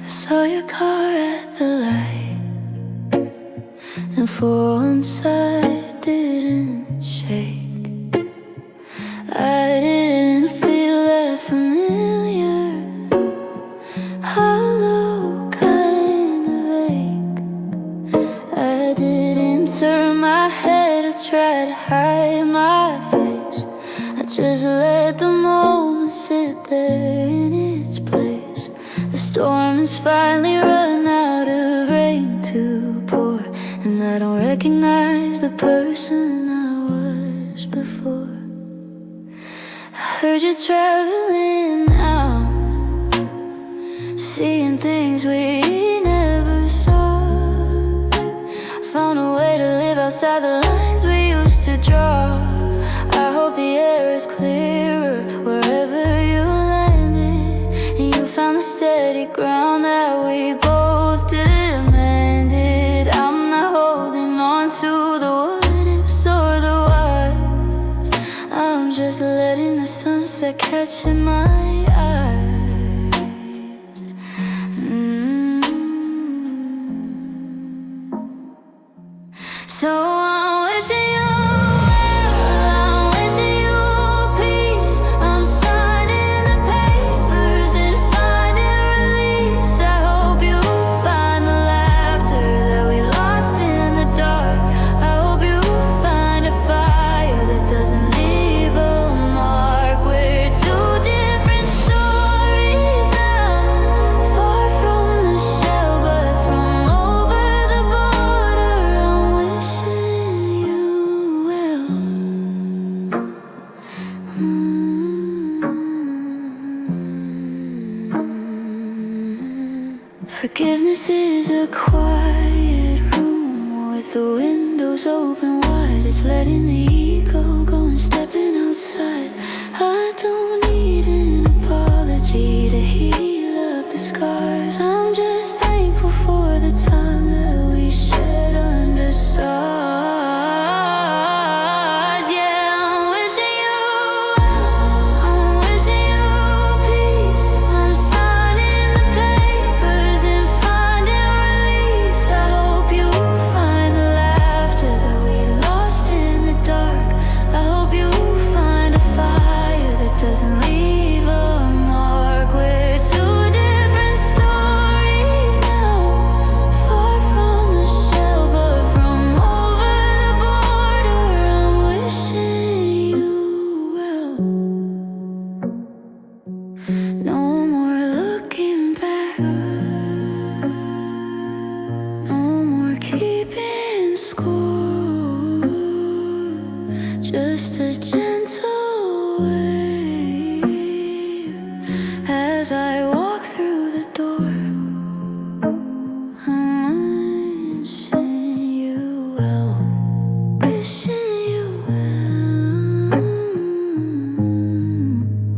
I saw your car at the light, and for once I didn't shake. I didn't feel that familiar, hollow, kind of ache. I didn't turn my head or try to hide my face. I just let the moment sit there in its place. The storm has finally run out of rain to pour, and I don't recognize the person I was before. I heard you're traveling now, seeing things we never saw. Found a way to live outside the lines we used to draw. I hope the air is clearer wherever you landed, and you found the steady ground that we both demanded. I'm not holding on to the what ifs or the whys, I'm just letting the sunset catch in my eyes. So I'm wishing you well, I'm wishing you peace. I'm signing the papers and finding release. I hope you find the laughter that we lost in the dark. I hope you find a fire that doesn't leave a mark. We're two different Forgiveness is a quiet room with the windows open wide. It's letting the ego go and stepping outside. I don't need an apology to heal up the scars. I'm just thankful for the time that we shared under stars. Yeah, I'm wishing you well. I'm wishing you peace. I'm signing the papers and finding release. I hope you find the laughter that we lost in the dark. I hope you find a fire that doesn't leave a mark. We're two different stories now, far from the shell, but from over the border. I'm wishing you well. No more looking back, no more keeping score, just a gentle wave as I walk through the door. I'm wishing you well, wishing you well,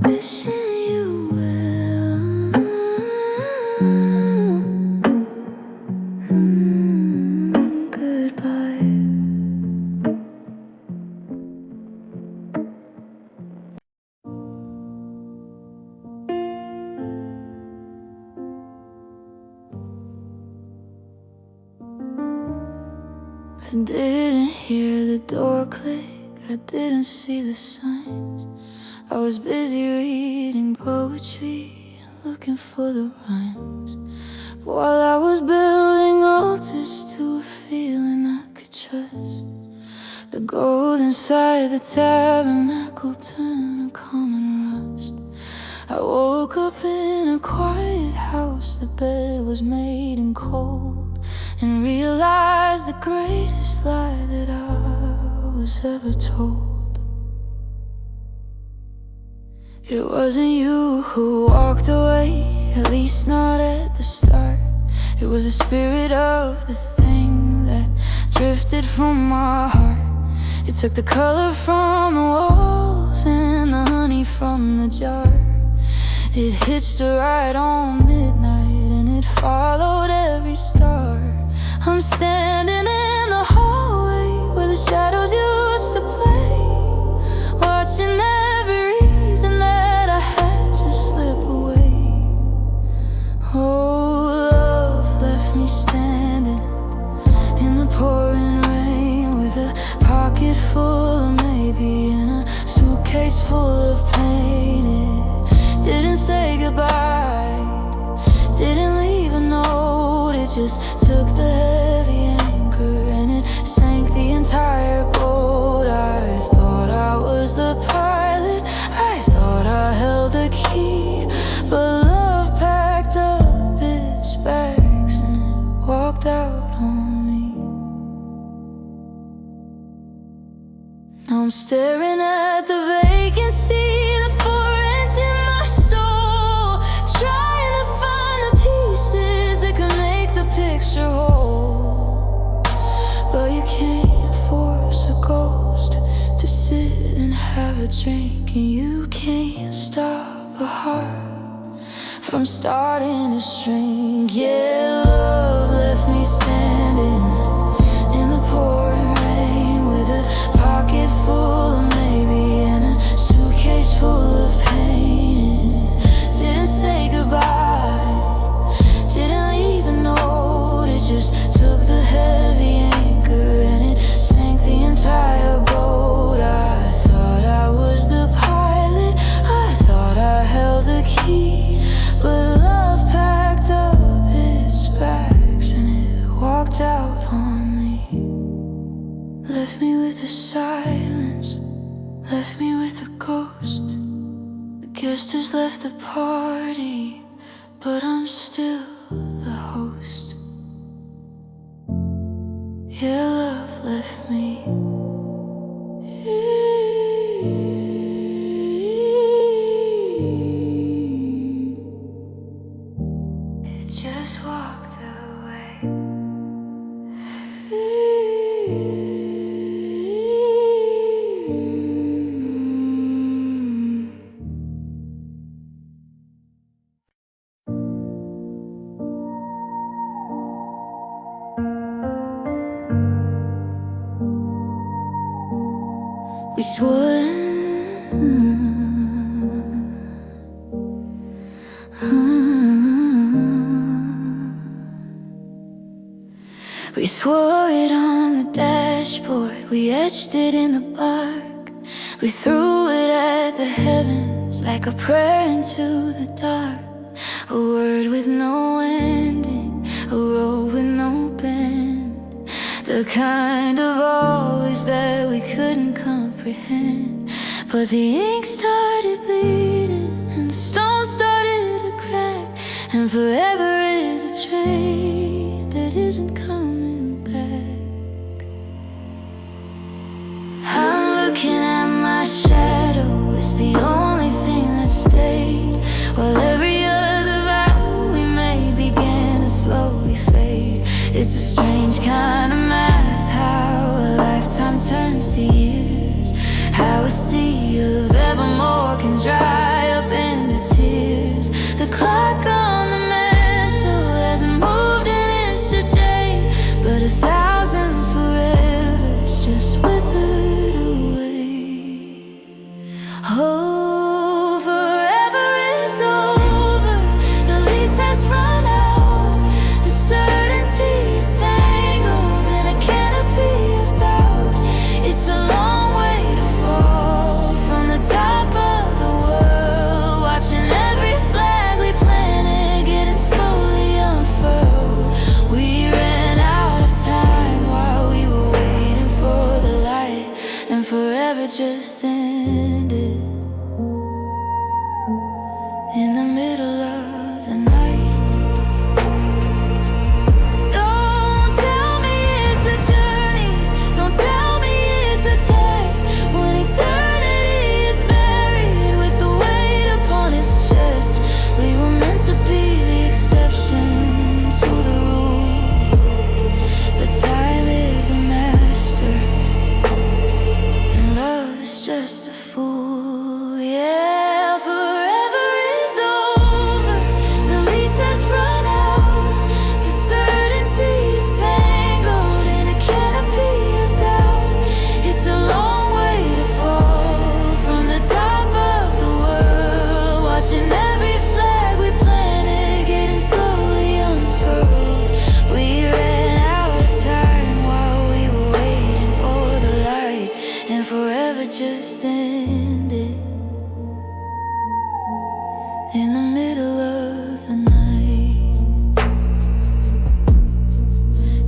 wishing you well. Goodbye. I didn't hear the door click, I didn't see the signs. I was busy reading poetry and looking for the rhymes. While I was building altars to a feeling I could trust, the gold inside the tabernacle turned to common rust. I woke up in a quiet house, the bed was made in cold, and realized the greatest lie that I was ever told. It wasn't you who walked away, at least not at the start. It was the spirit of the thing that drifted from my heart. It took the color from the walls and the honey from the jar. It hitched a ride on midnight and it followed every star. I'm standing in the hallway where the shadows used to play, watching every reason that I had to slip away. Oh, love left me standing in the pouring rain with a pocket full of maybe and a suitcase full of pain. It didn't say goodbye, didn't leave a note. It just took the heavy anchor and it sank the entire boat. I thought I was the pilot, I thought I held the key, but love packed up its bags and it walked out on me. Now I'm staring at the vacancy, the four rents in my soul, trying to find the pieces that could make the picture whole. But you can't force a ghost to sit and have a drink, and you can't stop a heart from starting to shrink. Yeah, love left me standing in the pouring rain with a pocket full of maybe and a suitcase full of pain. It didn't say goodbye, didn't leave a note. It just took the heavy anchor and it sank the entire boat. I thought I was the pilot, I thought I held the key, but love packed up its bags and it walked out on me. Left me with the silence, left me with the ghost. The guest has left the party, but I'm still the host. Yeah, love left me. It just walked We swore we swore it on the dashboard, we etched it in the bark. We threw it at the heavens like a prayer into the dark. A word with no ending, a road with no bend, the kind of always that we couldn't comprehend. But the ink started bleeding and the stone started to crack, and forever is a train that isn't coming back. I'm looking at my shadow, it's the only thing that stayed, while every other vow we made began to slowly fade. It's a strange kind of math, how a lifetime turns to years, how a sea of evermore can dry up into tears. The clock on the mantle hasn't moved an inch today, but 1,000 forevers just withered away. Oh, forever is over, the lease has run out, the certainty is tangled in a canopy of doubt. It's a long way to fall from the top of the world, watching every flag we planted getting slowly unfurled. We ran out of time while we were waiting for the light, and forever just ended in the middle of the night. Don't tell me it's a journey, don't tell me it's a test, when eternity is buried with the weight upon its chest. We were meant to be the exception to the rule, but time is a master and love is just a fool. Yeah, forever is over, the lease has run out, the certainty is tangled in a canopy of doubt. It's a long way to fall from the top of the world, watching every flag we planted getting slowly unfurled. We ran out of time while we were waiting for the light, and forever just ended in the middle of the night.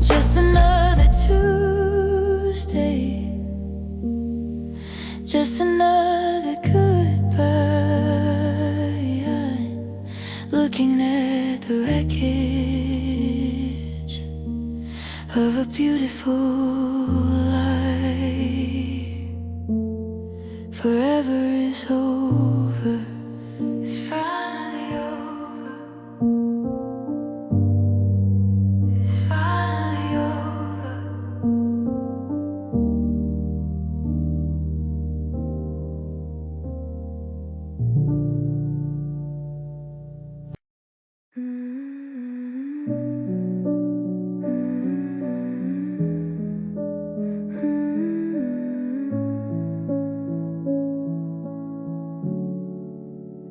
Just another Tuesday, just another goodbye. I'm looking at the wreckage of a beautiful life. Forever is over, it's finally over, it's finally over.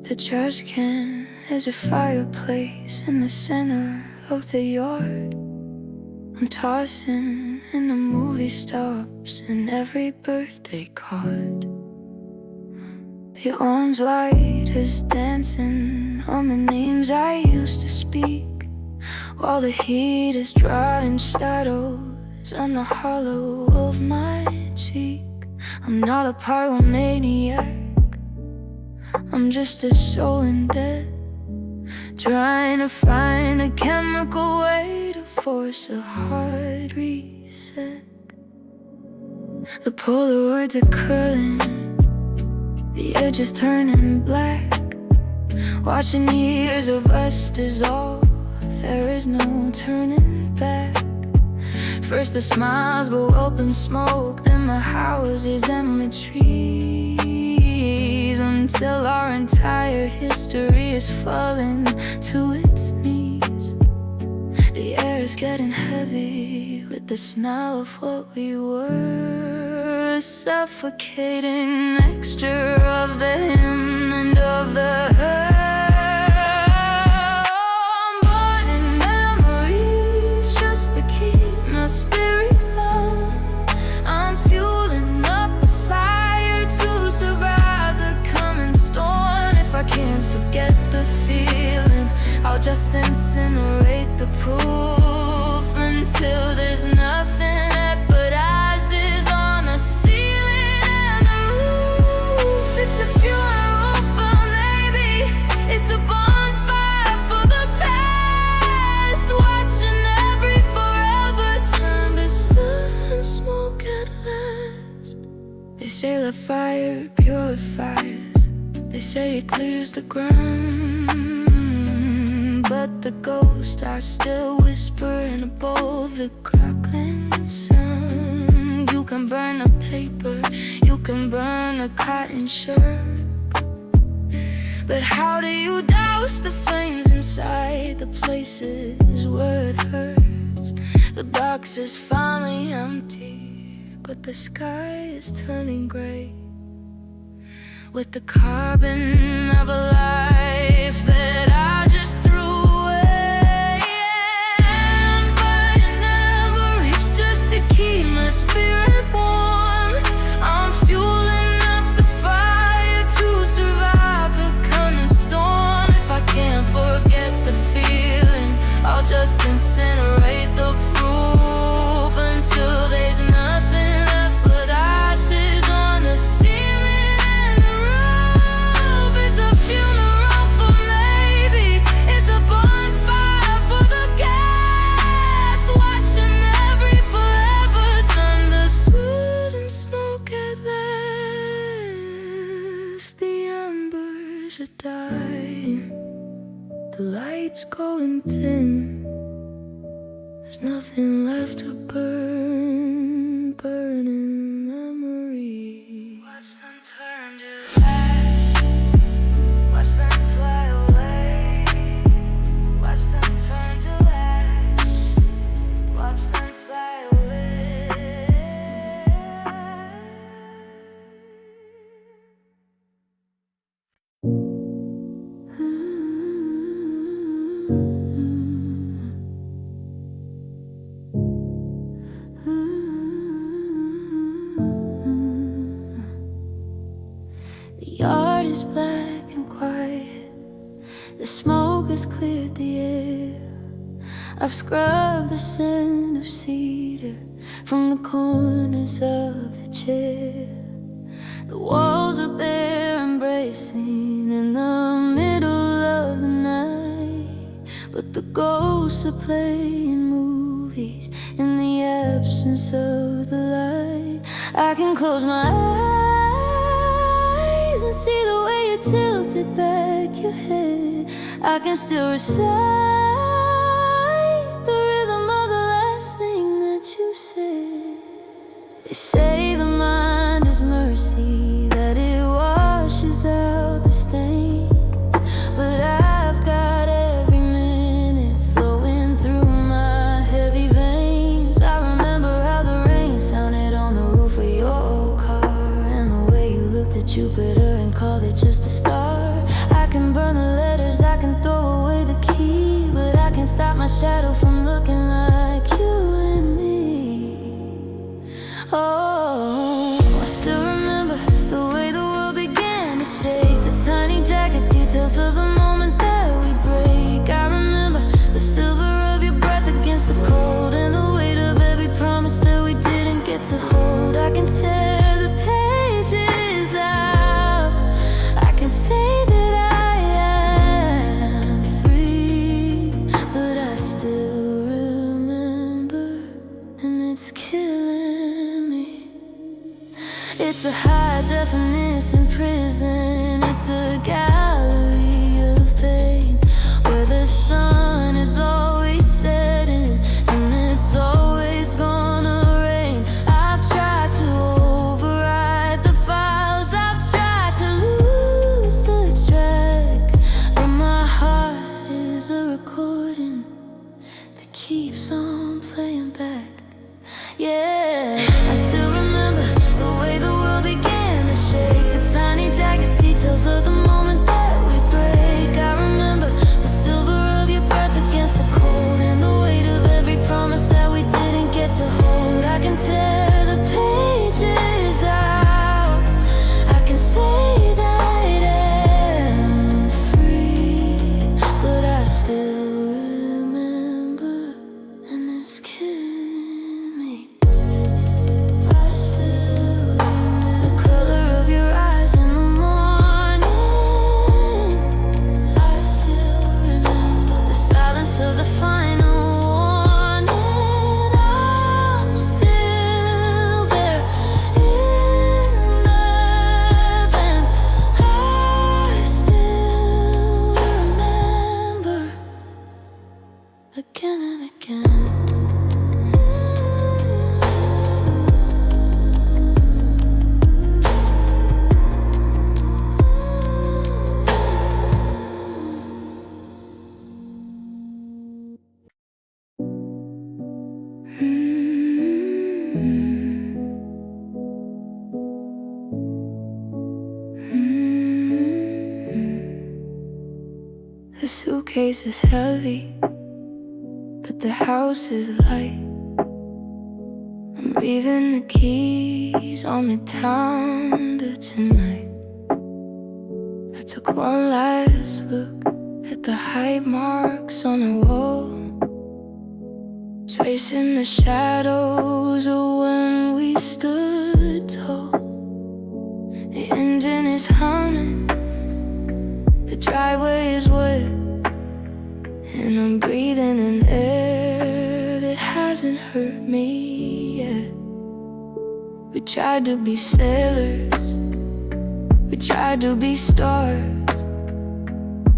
The trash can is a fireplace in the center of the yard. I'm tossing and the movie stops and every birthday card. The orange light is dancing on the names I used to speak, while the heat is drawing shadows on the hollow of my cheek. I'm not a pyromaniac, I'm just a soul in debt, trying to find a chemical way to force a hard reset. The Polaroids are curling, the edges turning black, watching years of us dissolve there is no turning back. First the smiles go up in smoke, then the houses and the trees, until our entire history is falling to its knees. The air is getting heavy with the smell of what we were, a suffocating mixture of the hymn and of the hurt. Spirit on, I'm fueling up a fire to survive the coming storm. If I can't forget the feeling, I'll just incinerate the proof until there's nothing left but ashes on the ceiling and the roof. It's a funeral for maybe, it's a bonfire for the past, watching every forever turn to sun smoke at last. They say the fire purifies, they say it clears the ground, but the ghosts are still whispering above the crackling sound. You can burn the paper, you can burn the cotton shirt, but how do you douse the flames inside the places where it hurts? The box is finally empty, but the sky is turning gray with the carbon of a life that I just threw away. I'm burning memories just to keep my spirit warm. I'm fueling up the fire to survive the coming storm. If I can't forget the feeling, I'll just incinerate the proof until there's nothing left but ashes on the ceiling and the roof. It's a funeral for maybe, it's a bonfire for the gas, watching every forever turn to soot and smoke at last. The embers are dying, the lights going dim, there's nothing left to burn, burning memories. Watch them turn to ash, watch them fly away, watch them turn to ash, watch them fly away. The yard is black and quiet, the smoke has cleared the air. I've scrubbed the scent of cedar from the corners of the chair. The walls are bare and bracing in the middle of the night, but the ghosts are playing movies in the absence of the light. I can close my eyes and see the way you tilted back your head. I can still recite the rhythm of the last thing that you said. They say the mind is mercy, that it washes out the stains, but I've got every minute flowing through my heavy veins. I remember how the rain sounded on the roof of your old car, and the way you looked at Jupiter and called it just a star. I can burn the letters, I can throw away the key, but I can't stop my shadow from looking like you and me. Oh, I still remember the way the world began to shake, the tiny jagged details of the moment that we break. I remember the silver of your breath against the cold, and the weight of every promise that we didn't get to hold. I can tear the pages out, I can say that I am free, but I still remember, and it's killing me. It's a high definition prison, it's a gallery of pain, where the sun is all again and again. The suitcase is heavy, but the house is light. I'm leaving the keys on the counter tonight. I took one last look at the hype marks on the wall, tracing the shadows of when we stood tall. The engine is humming, the driveway is wet, and I'm breathing in air that hasn't hurt me yet. We tried to be sailors, we tried to be stars,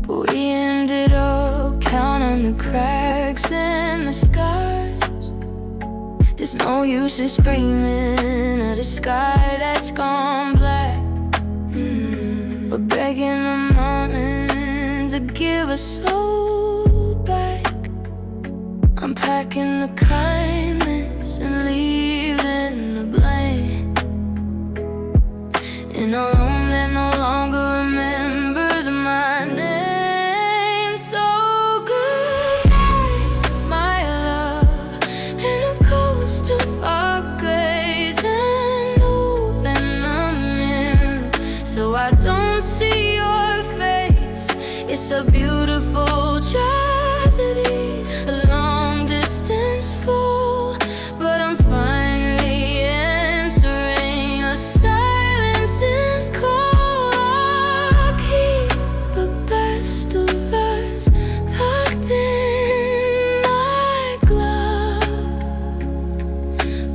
but we ended up counting the cracks in the skies. There's no use in screaming at a sky that's gone black. We're begging the mountain to give us soul back. I'm packing the kindness and leaving the blame in a room that no longer remembers my name. So goodbye, my love, in a ghost of our grace, and open the mirror so I don't see your face. It's a beautiful tragedy, a long distance fall, but I'm fine re-answering. Your silence is cold. I'll keep the best of us tucked in my glove,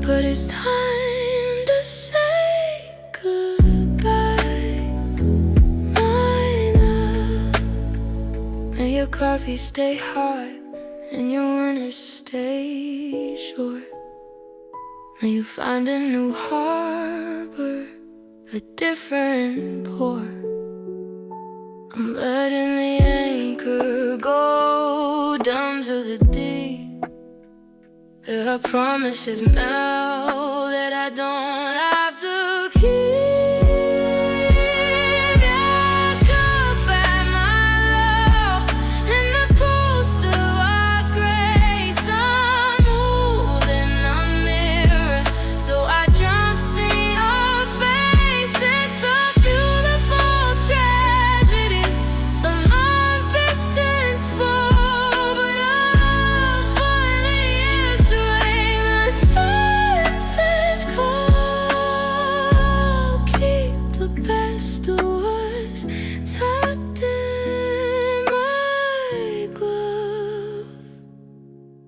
but it's time to say goodbye, my love. May your coffee stay hot and your winters stay short. May you find a new harbor, a different port. I'm letting the anchor go down to the deep. There are promises now that I don't have to keep.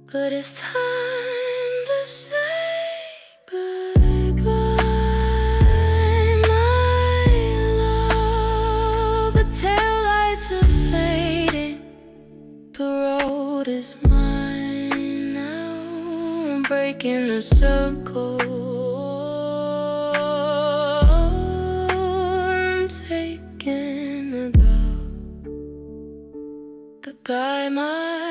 But it's time to say goodbye, my love. The taillights are fading, the road is mine now. I'm breaking the circle, I'm taking a bow. Goodbye, my